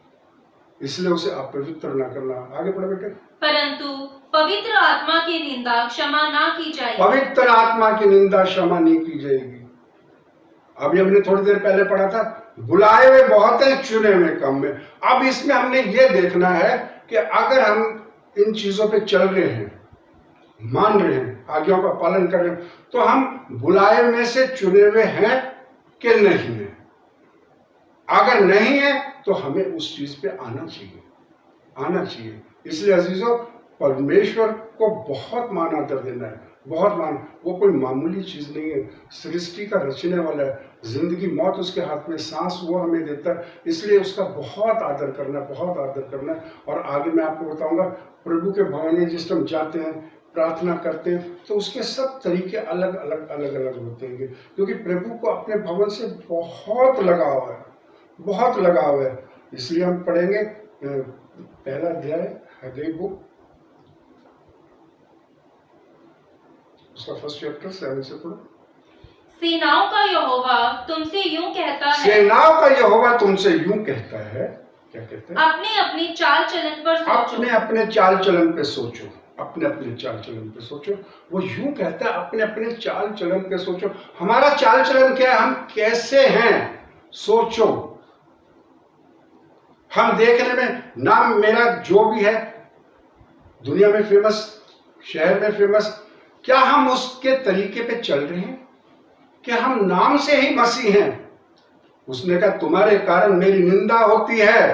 इसलिए उसे अपवित्र ना करना। आगे पढ़ो बेटे। परंतु पवित्र आत्मा की निंदा क्षमा ना की जाएगी। पवित्र आत्मा की निंदा क्षमा नहीं की जाएगी। अभी हमने थोड़ी देर पहले पढ़ा था, बुलाए हुए बहुत है, चुने हुए कम है। अब इसमें हमने ये देखना है कि अगर हम इन चीजों पे चल रहे हैं, मान रहे हैं, आज्ञाओं का पालन कर रहे हैं, तो हम बुलाए में से चुने हुए हैं कि नहीं है। अगर नहीं है तो हमें उस चीज पे आना चाहिए, आना चाहिए। इसलिए अजीजों, परमेश्वर को बहुत मान आदर देना है, बहुत मान। वो कोई मामूली चीज नहीं है, सृष्टि का रचने वाला है, जिंदगी मौत उसके हाथ में, सांस वो हमें देता है। इसलिए उसका बहुत आदर करना, बहुत आदर करना। और आगे मैं आपको बताऊंगा, प्रभु के भवन में जिस टाइम जाते हैं, प्रार्थना करते हैं, तो उसके सब तरीके अलग अलग होते हैं, क्योंकि प्रभु को अपने भवन से बहुत लगाव है, बहुत लगाव है। इसलिए हम पढ़ेंगे पहला अध्याय हग्गई बुक, उसका फर्स्ट चैप्टर 7 से पढ़ो। सेनाओं का यहोवा तुमसे यूं कहता है, सेनाओं का यहोवा तुमसे यूं कहता है, क्या कहते हैं? अपने अपने चाल चलन पर सोचो। अपने अपने चाल चलन पे सोचो, अपने अपने चाल चलन पे सोचो। वो यूं कहता है, अपने अपने चाल चलन पे सोचो। हमारा चाल चलन क्या है, हम कैसे हैं, सोचो। हम देखने में, नाम मेरा जो भी है, दुनिया में फेमस, शहर में फेमस, क्या हम उसके तरीके पे चल रहे हैं? क्या हम नाम से ही मसीह हैं? उसने कहा तुम्हारे कारण मेरी निंदा होती है,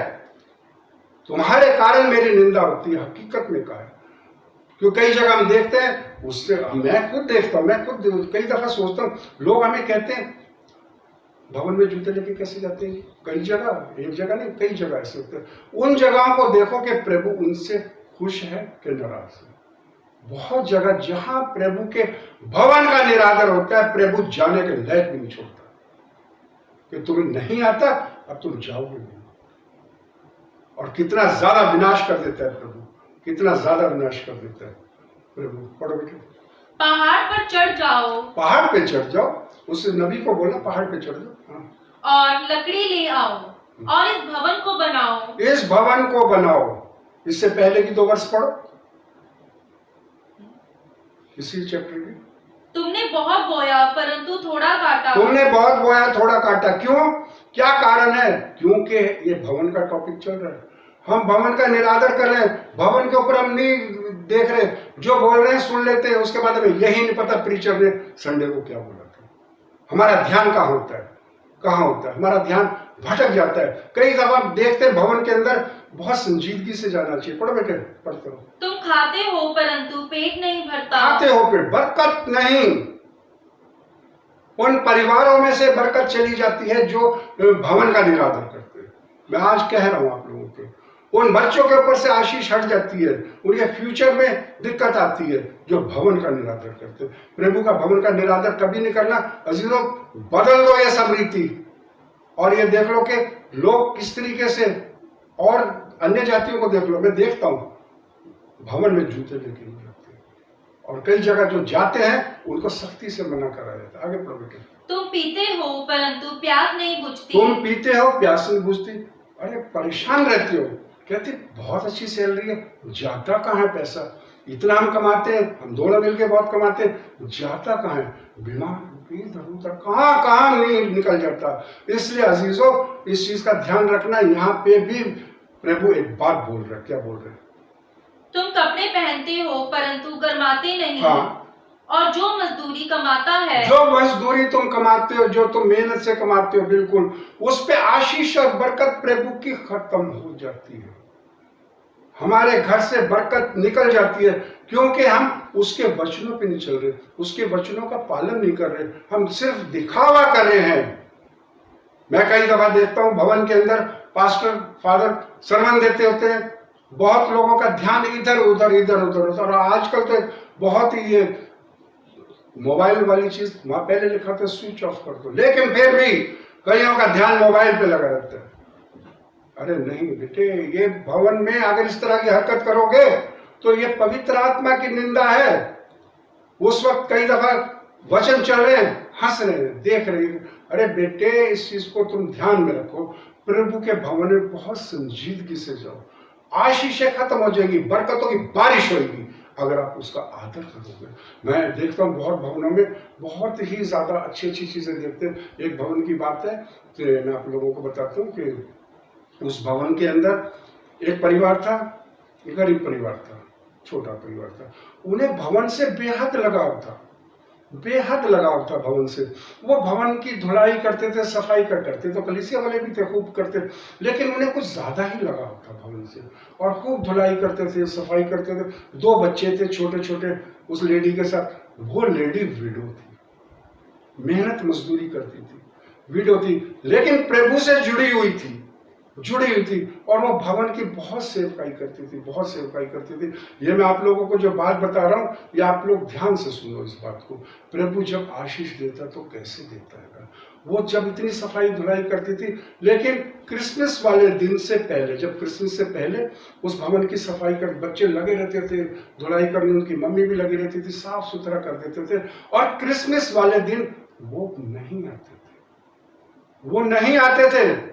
तुम्हारे कारण मेरी निंदा होती है। हकीकत में कहा है, क्यों कई जगह हम देखते हैं, उससे मैं खुद देखता हूं, मैं खुद कई दफा सोचता हूं, लोग हमें कहते हैं भवन में जूते लेके कैसे जाते हैं? कई जगह, एक जगह नहीं, कई जगह ऐसे होते हैं। उन जगहों को देखो कि प्रभु उनसे खुश है कि नाराज है। बहुत जगह जहां प्रभु के भवन का निरादर होता है, प्रभु जाने के लायक भी नहीं छोड़ता कि तुम्हें नहीं आता, अब तुम जाओगे नहीं। और कितना ज्यादा विनाश कर देता है प्रभु, कितना ज्यादा विनाश कर देता है प्रभु। पढ़ो बेटे। पहाड़ पर चढ़ जाओ, पहाड़ पे चढ़ जाओ, उस नबी को बोला पहाड़ पे चढ़ जाओ। हाँ। और लकड़ी ले आओ और इस भवन को बनाओ। इस भवन को बनाओ। इससे पहले की 2 वर्ष पढ़ो, इसी चैप्टर की। तुमने बहुत बोया परंतु थोड़ा काटा। तुमने बहुत बोया थोड़ा काटा। क्यों? क्या कारण है? क्योंकि ये भवन का टॉपिक चल रहा है, हम भवन का निरादर कर रहे हैं, भवन के ऊपर हम नहीं देख रहे, जो बोल रहे हैं सुन लेते हैं, उसके बाद हमें यही नहीं पता प्रीचर ने संडे को क्या बोला था। हमारा ध्यान कहाँ होता है, कहाँ होता है? हमारा ध्यान भटक जाता है। कई दफा देखते हैं भवन के अंदर, बहुत संजीदगी से जाना चाहिए। पढ़ो बेटे, पढ़ते हो। तुम खाते हो परंतु पेट नहीं भरता। खाते हो पेट, बरकत नहीं। उन परिवारों में से बरकत चली जाती है जो भवन का निरादर करते हैं। मैं आज कह रहा हूं आप लोगों को, उन बच्चों के ऊपर से आशीष हट जाती है, उनके फ्यूचर में दिक्कत आती है जो भवन का निरादर करते हैं। प्रभु का भवन का निरादर कभी नहीं करना। अजीजों, बदल दो ये सब रीति, और ये देख लो कि लोग किस तरीके से, और अन्य जातियों को देख लो, मैं देखता हूं भवन में जूते लेके नहीं जाते, और कई जगह जो जाते हैं उनको सख्ती से मना करा जाता है। आगे पढ़ो बेटे। तुम पीते हो परंतु प्यास नहीं बुझती। तुम पीते हो प्यास नहीं बुझती। अरे परेशान रहते हो, कहते बहुत अच्छी सैलरी है, जाता कहाँ है पैसा, इतना हम कमाते हैं, हम दोनों मिलके बहुत कमाते हैं, जाता कहाँ है, बीमार इधर उधर कहाँ कहाँ नहीं निकल जाता। इसलिए अजीजों इस चीज का ध्यान रखना। यहाँ पे भी प्रभु एक बात बोल रहे, क्या बोल रहे? तुम कपड़े पहनते हो परंतु गर्माते नहीं। हाँ। और जो मजदूरी कमाता है, जो मजदूरी तुम कमाते हो, जो तुम मेहनत से कमाते हो, बिल्कुल उस पे आशीष और बरकत प्रभु की खत्म हो जाती है। हमारे घर से बरकत निकल जाती है, क्योंकि हम उसके वचनों पे नहीं चल रहे, उसके वचनों का पालन नहीं कर रहे, हम सिर्फ दिखावा कर रहे हैं। मैं कई दफा देखता हूं भवन के अंदर पास्टर फादर sermon देते होते हैं, बहुत लोगों का ध्यान इधर उधर और आजकल तो बहुत ही ये मोबाइल वाली चीज, वहां पहले लिखा था स्विच ऑफ कर दो, लेकिन फिर भी कईयों का ध्यान मोबाइल पे लगा रहता है। अरे नहीं बेटे, ये भवन में अगर इस तरह की हरकत करोगे तो ये पवित्र आत्मा की निंदा है। उस वक्त कई दफा वचन चल रहे हैं, हंस रहे हैं, देख रहे हैं। अरे बेटे इस चीज को तुम ध्यान में रखो, प्रभु के भवन में बहुत संजीदगी से जाओ, आशीषें खत्म हो जाएगी, बरकतों की बारिश होगी अगर आप उसका आदर करोगे। मैं देखता हूँ बहुत भवनों में बहुत ही ज्यादा अच्छी अच्छी चीजें देखते हैं। एक भवन की बात है कि मैं आप लोगों को बताता हूँ कि उस भवन के अंदर एक परिवार था, गरीब परिवार था, छोटा परिवार था। उन्हें भवन से बेहद लगाव था, बेहद लगाव था भवन से। वो भवन की धुलाई करते थे, सफाई करते, तो कलीसिया वाले भी थे, खूब करते, लेकिन उन्हें कुछ ज्यादा ही लगाव था भवन से, और खूब धुलाई करते थे, सफाई करते थे। 2 बच्चे थे छोटे छोटे उस लेडी के साथ। वो लेडी विडो थी, मेहनत मजदूरी करती थी, विडो थी, लेकिन प्रभु से जुड़ी हुई थी और वो भवन की बहुत सेवकाई करती थी, बहुत सेवकाई करती थी। ये मैं आप लोगों को जो बात बता रहा हूँ, ये आप लोग ध्यान से सुनो इस बात को। प्रभु जब आशीष देता तो कैसे देता है? वो जब इतनी सफाई धुलाई करती थी, लेकिन क्रिसमस वाले दिन से पहले, जब क्रिसमस से पहले उस भवन की सफाई कर बच्चे लगे रहते थे, धुलाई करने उनकी मम्मी भी लगी रहती थी, साफ सुथरा कर देते थे। और क्रिसमस वाले दिन वो नहीं आते थे, वो नहीं आते थे।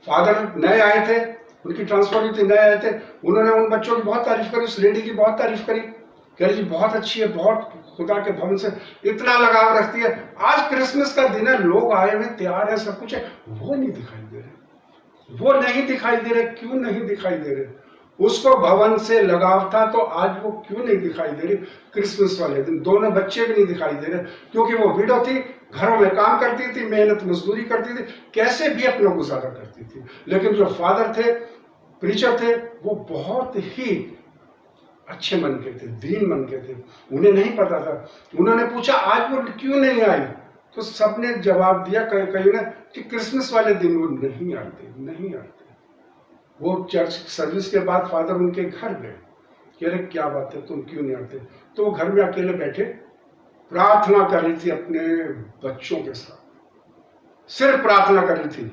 फादर नए आए थे, उनकी ट्रांसफर हुई थी, नए आए थे, उन्होंने उन बच्चों की बहुत तारीफ करी, उस लेडी की बहुत तारीफ करी, कह रही जी बहुत अच्छी है, बहुत खुदा के भवन से इतना लगाव रखती है। आज क्रिसमस का दिन है, लोग आए हुए तैयार है, सब कुछ है, वो नहीं दिखाई दे रहे, वो नहीं दिखाई दे रहे। क्यों नहीं दिखाई दे रहे? उसको भवन से लगाव था, तो आज वो क्यों नहीं दिखाई दे रही? क्रिसमस वाले दिन दोनों बच्चे भी नहीं दिखाई दे रहे, क्योंकि वो विडो थी, घरों में काम करती थी, मेहनत मजदूरी करती थी, कैसे भी अपना गुजारा करती थी। लेकिन जो फादर थे, प्रीचर थे, वो बहुत ही अच्छे मन के थे, दीन मन के थे। उन्हें नहीं पता था, उन्होंने पूछा आज वो क्यों नहीं आई, तो सबने जवाब दिया, कहीं ने कि क्रिसमस वाले दिन वो नहीं आते। वो चर्च सर्विस के बाद फादर उनके घर गए, कह रहे क्या बात है, तुम क्यों नहीं आते? तो वो घर में अकेले बैठे प्रार्थना कर रही थी अपने बच्चों के साथ, सिर्फ प्रार्थना कर रही थी।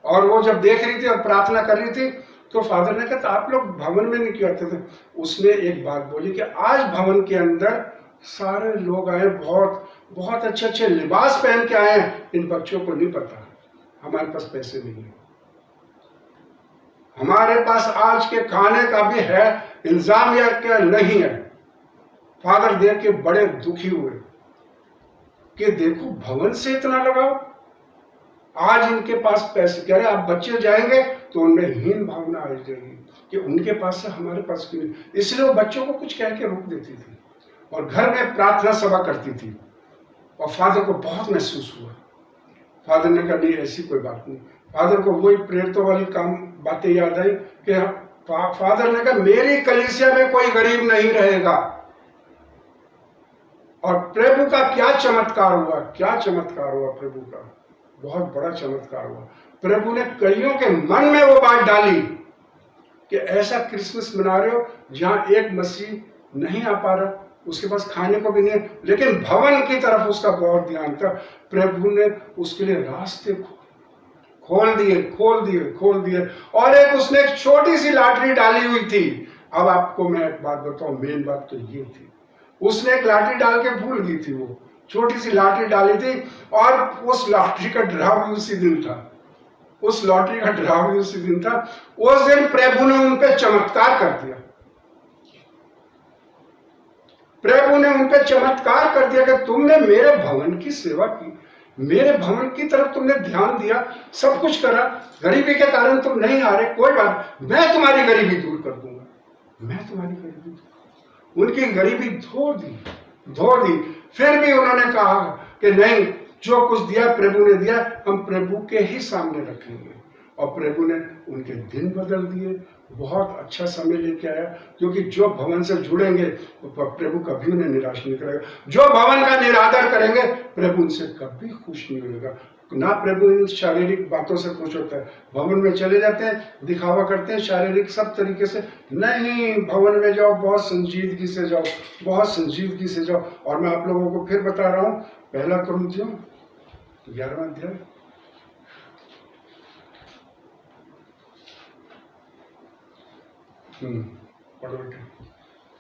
और वो जब देख रही थी और प्रार्थना कर रही थी, तो फादर ने कहा आप लोग भवन में नहीं क्यों आते थे? उसने एक बात बोली कि आज भवन के अंदर सारे लोग आए, बहुत अच्छे अच्छे लिबास पहन के आए हैं, इन बच्चों को नहीं पता हमारे पास पैसे नहीं है, हमारे पास आज के खाने का भी है इंतजाम या क्या नहीं है। फादर देख के बड़े दुखी हुए कि देखो भवन से इतना लगाओ, आज इनके पास पैसे, कह रहे आप बच्चे जाएंगे तो उनमें हीन भावना आ जाएगी कि उनके पास से हमारे पास क्यों नहीं। इसलिए वो बच्चों को कुछ कह के रोक देती थी और घर में प्रार्थना सभा करती थी। और फादर को बहुत महसूस हुआ, फादर ने कहा नहीं ऐसी कोई बात नहीं। फादर को वही प्रेरितों वाली बातें याद आई कि फादर ने कहा मेरी कलीसिया में कोई गरीब नहीं रहेगा। और प्रभु का क्या चमत्कार हुआ, क्या चमत्कार हुआ प्रभु का, बहुत बड़ा चमत्कार हुआ। प्रभु ने कईयों के मन में वो बात डाली कि ऐसा क्रिसमस मना रहे हो जहां एक मसीह नहीं आ पा रहा, उसके पास खाने को भी नहीं, लेकिन भवन की तरफ उसका बहुत ध्यान था। प्रभु ने उसके लिए रास्ते खोल दिए। और एक उसने एक छोटी सी लॉटरी डाली हुई थी, अब आपको मैं एक बात बताऊं, मेन बात तो ये थी, उसने एक लाठी डाल के भूल गई थी, वो छोटी सी लाठी डाली थी और उस लॉटरी का ड्राव भी उसी दिन था, उस लॉटरी का ड्राव भी उसी दिन था। उस दिन प्रभु ने उन पे चमत्कार कर दिया, प्रभु ने उन पे चमत्कार कर दिया कि तुमने मेरे भवन की सेवा की, मेरे भवन की तरफ तुमने ध्यान दिया, सब कुछ करा, गरीबी के कारण तुम नहीं आ रहे, कोई बात, मैं तुम्हारी गरीबी दूर कर दूंगा, मैं तुम्हारी गरीबी दूर। उनकी गरीबी धो दी। फिर भी उन्होंने कहा कि नहीं, जो कुछ दिया प्रभु ने दिया, हम प्रभु के ही सामने रखेंगे। और प्रभु ने उनके दिन बदल दिए, बहुत अच्छा समय लेके आया, क्योंकि जो भवन से जुड़ेंगे प्रभु कभी उन्हें निराश नहीं करेगा, जो भवन का निरादर करेंगे प्रभु उनसे कभी खुश नहीं होगा ना। प्रभु इन शारीरिक बातों से खुश होता है, भवन में चले जाते हैं, दिखावा करते हैं शारीरिक सब तरीके से, नहीं, भवन में जाओ, बहुत संजीदगी से जाओ, बहुत संजीदगी से जाओ। और मैं आप लोगों को फिर बता रहा हूँ, पहला कुरिन्थियों 11वां अध्याय,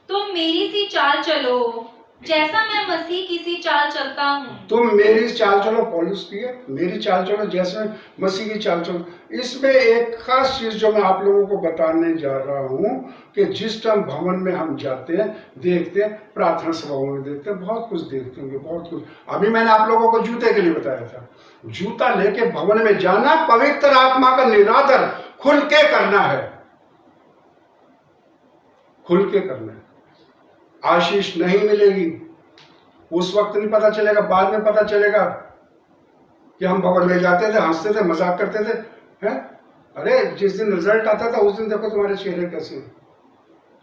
तुम मेरी सी चाल चलो जैसा मैं मसीह की सी चाल चलता हूँ। तुम मेरी चाल चलो, पौलुस की है, मेरी चाल चलो जैसे मसीह की चाल चलो। इसमें एक खास चीज जो मैं आप लोगों को बताने जा रहा हूँ कि जिस टाइम भवन में हम जाते हैं, देखते हैं, प्रार्थना सभाओं में देखते हैं, बहुत कुछ देखते होंगे, बहुत कुछ। अभी मैंने आप लोगों को जूते के लिए बताया था, जूता लेके भवन में जाना, पवित्र आत्मा का निरादर खुल के करना है, खुल के करना है। आशीष नहीं मिलेगी, उस वक्त नहीं पता चलेगा, बाद में पता चलेगा कि हम भवन में जाते थे, हंसते थे, मजाक करते थे, हैं? अरे जिस दिन रिजल्ट आता था उस दिन देखो तुम्हारे चेहरे कैसे,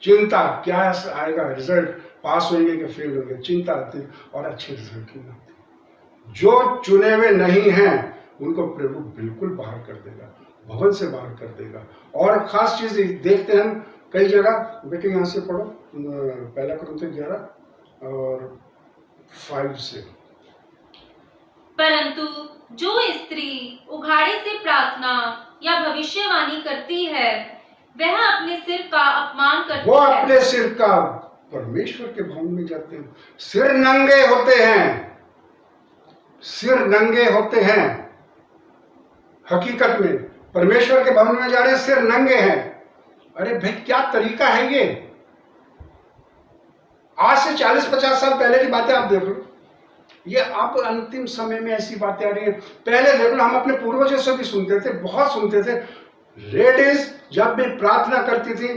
चिंता क्या आएगा, रिजल्ट पास होंगे कि फेल होंगे, चिंता आती, और अच्छे रिजल्ट नहीं आते। जो चुने हुए नहीं हैं उनको प्रभु बिल्कुल बाहर कर देगा, भवन से बाहर कर देगा। और खास चीज देखते हैं हम कई जगह, बेटे यहाँ से पढ़ो, पहला कुरिन्थियों 11 और 5 से। परंतु जो स्त्री उघाड़े से प्रार्थना या भविष्यवाणी करती है, वह अपने सिर का अपमान करती है। वो अपने सिर का, परमेश्वर के भवन में जाते हैं, सिर नंगे होते हैं, सिर नंगे होते हैं। हकीकत में परमेश्वर के भवन में जा रहे हैं, सिर नंगे हैं। अरे भाई क्या तरीका है ये, आज से 40-50 साल पहले की बातें आप देख लो, ये आप अंतिम समय में ऐसी बातें आ रही है। पहले देख लो, हम अपने पूर्वजों से भी सुनते थे, बहुत सुनते थे, लेडीज जब भी प्रार्थना करती थी,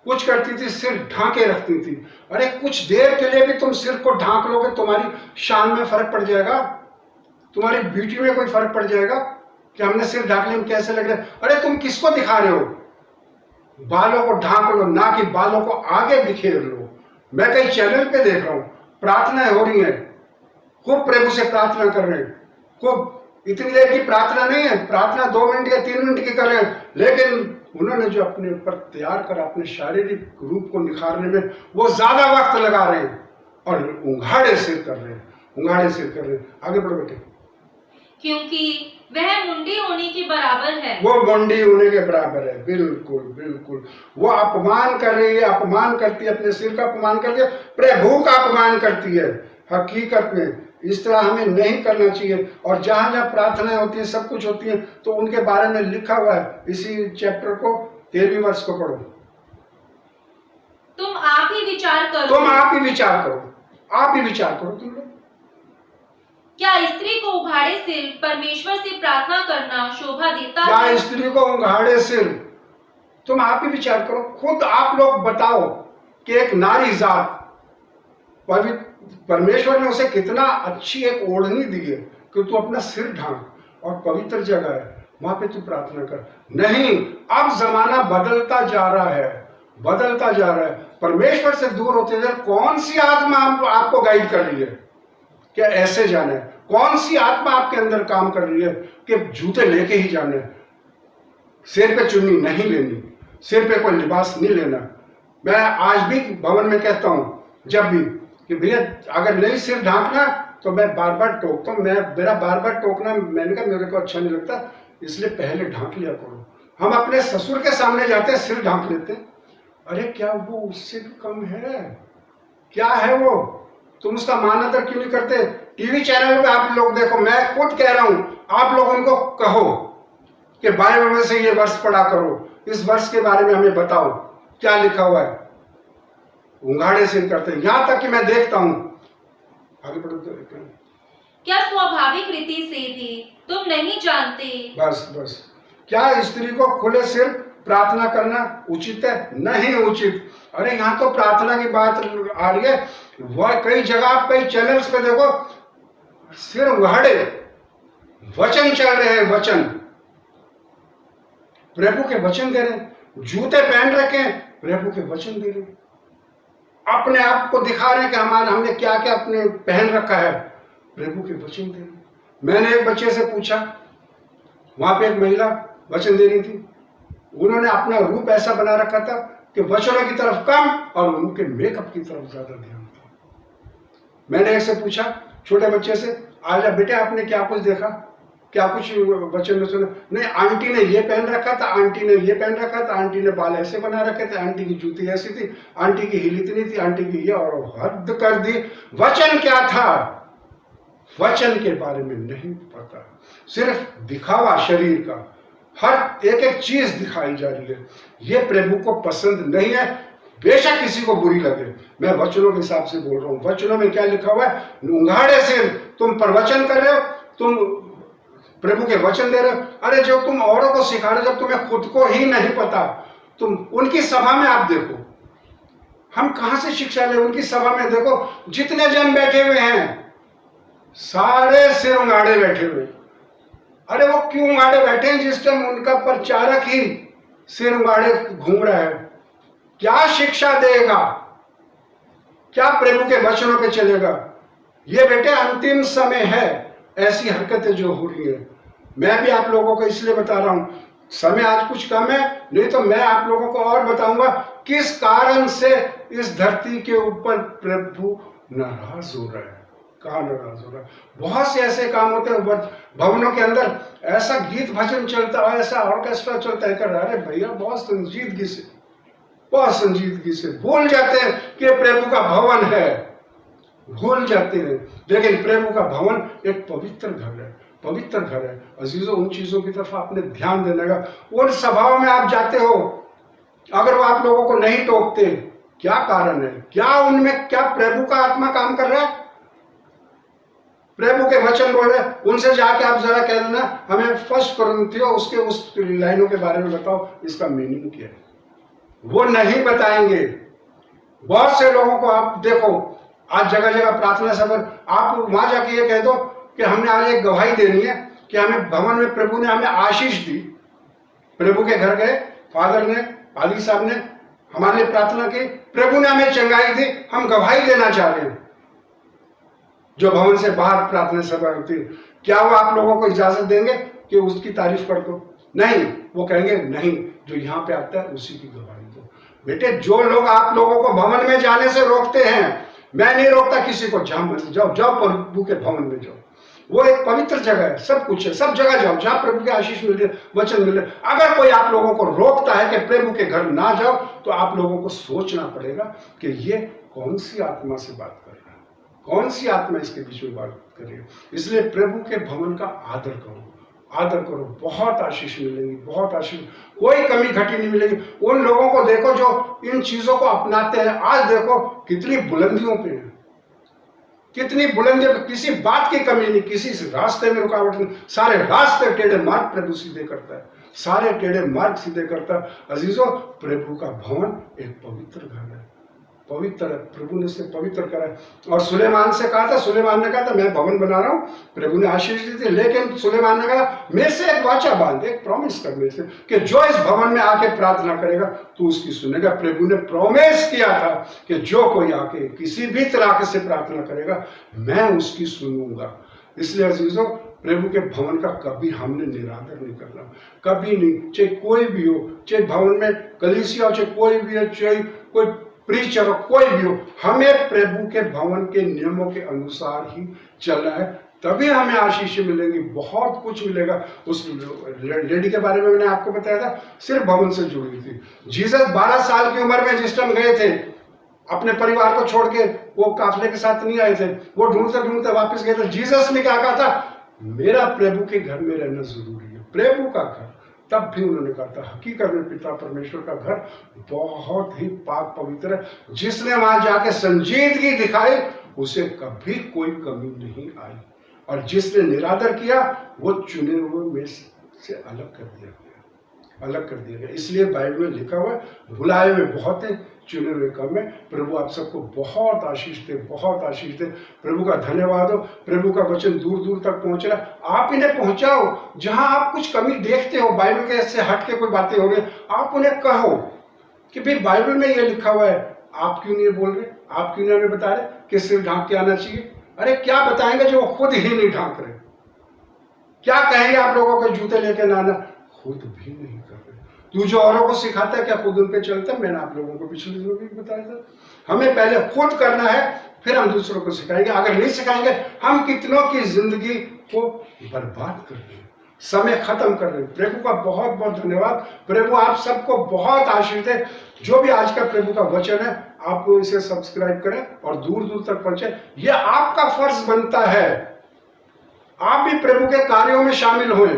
कुछ करती थी, सिर ढांके रखती थी। अरे कुछ देर के लिए भी तुम सिर को ढांक लोगे, तुम्हारी शान में फर्क पड़ जाएगा, तुम्हारी ब्यूटी में कोई फर्क पड़ जाएगा कि हमने सिर ढांक लिया, कैसे लग रहा है। अरे तुम किसको दिखा रहे हो, बालों को ढांक लो, ना कि बालों को आगे बिखेर लो। मैं कई चैनल पे देख रहा हूं, प्रार्थनाएं हो रही हैं, खूब प्रभु से प्रार्थना कर रहे हैं, खूब इतनी देर की प्रार्थना नहीं है, प्रार्थना 2 मिनट या 3 मिनट की कर रहे हैं, लेकिन उन्होंने जो अपने ऊपर तैयार करा, अपने शारीरिक रूप को निखारने में वो ज्यादा वक्त लगा रहे हैं और उंघाड़े सिर कर रहे हैं, उंघाड़े सिर कर रहे हैं। आगे बढ़ो बेटे। क्योंकि वह मुंडी होने के बराबर है, वो मुंडी होने के बराबर है, बिल्कुल बिल्कुल। वो अपमान कर रही है, अपमान करती है, अपने सिर का अपमान करती है, प्रभु का अपमान करती है। हकीकत में इस तरह हमें नहीं करना चाहिए। और जहां जहां प्रार्थनाएं होती है, सब कुछ होती है, तो उनके बारे में लिखा हुआ है। इसी चैप्टर को 13वें वर्ष को पढ़ो। तुम आप ही विचार करो, तुम आप ही विचार करो, आप ही विचार करो तुम लोग। क्या स्त्री को उघाड़े सिर परमेश्वर से प्रार्थना करना शोभा देता क्या है? स्त्री को उघाड़े सिर, तुम आप ही विचार करो, खुद आप लोग बताओ कि एक नारी जात, परमेश्वर ने उसे कितना अच्छी एक ओढ़नी दी है कि तू अपना सिर ढांक, और पवित्र जगह है वहां पे तू प्रार्थना कर। नहीं, अब जमाना बदलता जा रहा है, बदलता जा रहा है, परमेश्वर से दूर होते जा। कौन सी आत्मा आपको गाइड कर रही है क्या ऐसे जाना है? कौन सी आत्मा आपके अंदर काम कर रही है कि जूते लेके ही जाना है, सिर पे चुन्नी नहीं लेनी, सिर पे कोई लिबास नहीं लेना। मैं आज भी भवन में कहता हूं जब भी कि भैया अगर नहीं सिर ढांकना तो मैं बार बार टोकता हूं, मेरा बार बार टोकना मैंने कहा मेरे को अच्छा नहीं लगता, इसलिए पहले ढांक लिया करो। हम अपने ससुर के सामने जाते हैं, सिर ढांक लेते हैं, अरे क्या वो उससे भी कम है? क्या है वो? तुम उसका मानादर क्यों नहीं करते? टीवी चैनल पे आप लोग देखो, मैं खुद कह रहा हूं, आप लोग उनको कहो कि बाइबल में से ये वर्ष पढ़ा करो, इस वर्ष के बारे में हमें बताओ क्या लिखा हुआ है। उंगाड़े से करते हैं, यहां तक कि मैं देखता हूं। आगे बढ़ो तो क्या स्वाभाविक रीति से भी तुम नहीं जानते? बस बस, क्या स्त्री को खुले सिर प्रार्थना करना उचित है? नहीं उचित। अरे यहाँ तो प्रार्थना की बात आ रही है, वह कई जगह आप कई चैनल्स पे देखो, सिर उघाड़े वचन चल रहे हैं, वचन, प्रभु के वचन दे रहे हैं, जूते पहन रखे हैं, प्रभु के वचन दे रहे हैं, अपने आप को दिखा रहे हैं कि हमने क्या क्या अपने पहन रखा है, प्रभु के वचन दे रहे हैं। मैंने एक बच्चे से पूछा, वहां पे एक महिला वचन दे रही थी, उन्होंने अपना रूप ऐसा बना रखा था कि वचनों की तरफ कम और उनके मेकअप की तरफ ज्यादा ध्यान था। मैंने एक से पूछा, छोटे बच्चे से, आजा बेटे आपने क्या कुछ देखा, क्या कुछ वचन में सुना? नहीं, आंटी ने ये पहन रखा था, आंटी ने ये पहन रखा था, आंटी ने बाल ऐसे बना रखे थे, आंटी की जूती ऐसी थी, आंटी की हिल इतनी थी, आंटी की ये, और हद कर दी। वचन क्या था? वचन के बारे में नहीं पता, सिर्फ दिखावा शरीर का, हर एक एक चीज दिखाई जा रही है। ये प्रभु को पसंद नहीं है, बेशक किसी को बुरी लगे। मैं वचनों के हिसाब से बोल रहा हूं, वचनों में क्या लिखा हुआ है? उंघाड़े सिर तुम प्रवचन कर रहे हो, तुम प्रभु के वचन दे रहे हो। अरे जो तुम औरों को सिखा रहे हो, जब तुम्हें खुद को ही नहीं पता, तुम उनकी सभा में आप देखो, हम कहां से शिक्षा ले? उनकी सभा में देखो, जितने जन बैठे हुए हैं सारे सिर उंगाड़े बैठे हुए। अरे वो क्यों उंगाड़े बैठे हैं? जिस टाइम उनका प्रचारक ही सिर उंगाड़े घूम रहा है। क्या शिक्षा देगा? क्या प्रभु के वचनों पे चलेगा? ये बेटे अंतिम समय है, ऐसी हरकतें जो हो रही है। मैं भी आप लोगों को इसलिए बता रहा हूं, समय आज कुछ कम है, नहीं तो मैं आप लोगों को और बताऊंगा किस कारण से इस धरती के ऊपर प्रभु नाराज हो रहा है। कहाँ नाराज हो रहा है? बहुत से ऐसे काम होते हैं भवनों के अंदर, ऐसा गीत भजन चलता है, ऐसा ऑर्केस्ट्रा चलता है, कर रहा है भैया, बहुत संजीदगी से भूल जाते हैं कि प्रभु का भवन है, भूल जाते हैं। लेकिन प्रभु का भवन एक पवित्र घर है, पवित्र घर है। अजीजों, उन चीजों की तरफ आपने ध्यान देने का। उन सभाओं में आप जाते हो, अगर वो आप लोगों को नहीं टोकते, क्या कारण है? क्या उनमें, क्या प्रभु का आत्मा काम कर रहा है? प्रभु के वचन बोल रहे, उनसे जाके आप जरा कह देना, हमें फर्स्ट कुरिन्थियों उसके उस लाइनों के बारे में बताओ, इसका मीनिंग क्या है। वो नहीं बताएंगे। बहुत से लोगों को आप देखो, आज जगह जगह प्रार्थना सभा, आप वहां जाके ये कह दो कि हमने आज एक गवाही देनी है कि हमें भवन में प्रभु ने हमें आशीष दी। प्रभु के घर गए, फादर ने, पादी साहब ने हमारे लिए प्रार्थना की, प्रभु ने हमें चंगाई दी, हम गवाही देना चाह रहे हैं। जो भवन से बाहर प्रार्थना सभा होती है, क्या वो आप लोगों को इजाजत देंगे कि उसकी तारीफ कर दो? नहीं, वो कहेंगे नहीं, जो यहाँ पे आता है उसी की गवाही दो। बेटे, जो लोग आप लोगों को भवन में जाने से रोकते हैं, मैं नहीं रोकता किसी को, जाओ जाओ प्रभु के भवन में जाओ, वो एक पवित्र जगह है, सब कुछ है, सब जगह जाओ जहां प्रभु के आशीष मिल रहे, वचन मिल रहे। अगर कोई आप लोगों को रोकता है कि प्रभु के घर ना जाओ, तो आप लोगों को सोचना पड़ेगा कि ये कौन सी आत्मा से बात कर रहा है, कौन सी आत्मा इसके बीच में बात कर रही है। इसलिए प्रभु के भवन का आदर करो, आदर करो, बहुत आशीष मिलेंगी, बहुत आशीष, कोई कमी घटी नहीं मिलेगी। उन लोगों को देखो जो इन चीजों को अपनाते हैं, आज देखो कितनी बुलंदियों पे हैं, कितनी बुलंदियों पे, किसी बात की कमी नहीं, किसी रास्ते में रुकावट नहीं, सारे रास्ते टेढ़े मार्ग प्रभु सीधे करता है, सारे टेढ़े मार्ग सीधे करता है। अजीजों, प्रभु का भवन एक पवित्र घर है, पवित्र है, प्रभु ने इसे पवित्र करा है। और सुलेमान से कहा था, सुलेमान ने कहा था मैं भवन बना रहा हूं, प्रभु ने आशीष दी थी, लेकिन सुलेमान ने कहा मेरे से एक वाचा बांध, एक प्रॉमिस कर मेरे से कि जो इस भवन में आके प्रार्थना करेगा तू उसकी सुनेगा। प्रभु ने प्रॉमिस किया था कि जो कोई आके किसी भी तरह से प्रार्थना करेगा मैं उसकी सुनूंगा। इसलिए अजीजों, प्रभु के भवन का कभी हमने निरादर नहीं करना, कभी नहीं, चाहे कोई भी हो, चाहे भवन में कलीसिया हो, चाहे कोई भी हो, चाहे कोई प्रीचर हो, कोई भी हो, हमें प्रभु के भवन के नियमों के अनुसार ही चलना है, तभी हमें आशीष मिलेंगी, बहुत कुछ मिलेगा। उस लेडी के बारे में मैंने आपको बताया था, सिर्फ भवन से जुड़ी थी। जीसस 12 साल की उम्र में जिस टाइम गए थे, अपने परिवार को छोड़ के, वो काफले के साथ नहीं आए थे, वो ढूंढते ढूंढते वापस गए थे। जीसस ने क्या कहा था? मेरा प्रभु के घर में रहना जरूरी है, प्रभु का घर। तब भी उन्होंने कहा था, हकीकत में पिता परमेश्वर का घर बहुत ही पाक पवित्र है। जिसने वहां जाके संजीदगी दिखाई, उसे कभी कोई कमी नहीं आई, और जिसने निरादर किया, वो चुने हुए में से अलग कर दिया गया। इसलिए बाइबल में लिखा हुआ है, बुलाए हुए बहुत है, चुने हुए कम है। प्रभु आप सबको बहुत आशीष दे, बहुत आशीष दे। प्रभु का धन्यवाद हो। प्रभु का वचन दूर दूर तक पहुंच रहा है, आप इन्हें पहुंचाओ। जहां आप कुछ कमी देखते हो, बाइबल के से हट के कोई बातें हो रही, आप उन्हें कहो कि भाई बाइबल में ये लिखा हुआ है, आप क्यों नहीं बोल रहे, आप क्यों नहीं हमें बता रहे कि सिर ढांक के आना चाहिए। अरे क्या बताएंगे जो खुद ही नहीं ढांक रहे? क्या कहेंगे आप लोगों को जूते लेके ना आना? खुद भी नहीं कर रहे। तू जो औरों को सिखाता है, क्या खुद उन पे चलता है? मैंने आप लोगों को पिछले दिनों भी बताया था, हमें पहले खुद करना है, फिर हम दूसरों को सिखाएंगे। अगर नहीं सिखाएंगे, हम कितनों की जिंदगी को बर्बाद कर देंगे, समय खत्म कर देंगे। प्रभु का बहुत बहुत धन्यवाद। प्रभु आप सबको बहुत आशीष दे। जो भी आज का प्रभु का वचन है, आपको इसे सब्सक्राइब करें और दूर दूर तक पहुंचे। यह आपका फर्ज बनता है, आप भी प्रभु के कार्यों में शामिल हों।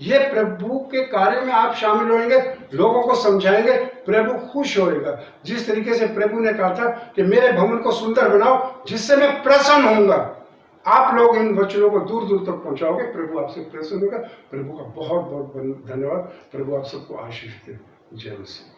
ये प्रभु के कार्य में आप शामिल होंगे, लोगों को समझाएंगे, प्रभु खुश होएगा। जिस तरीके से प्रभु ने कहा था कि मेरे भवन को सुंदर बनाओ, जिससे मैं प्रसन्न होऊंगा, आप लोग इन वचनों को दूर दूर तक पहुंचाओगे, प्रभु आपसे प्रसन्न होगा। प्रभु का बहुत बहुत धन्यवाद। प्रभु आप सबको आशीष दे। जय मसीह।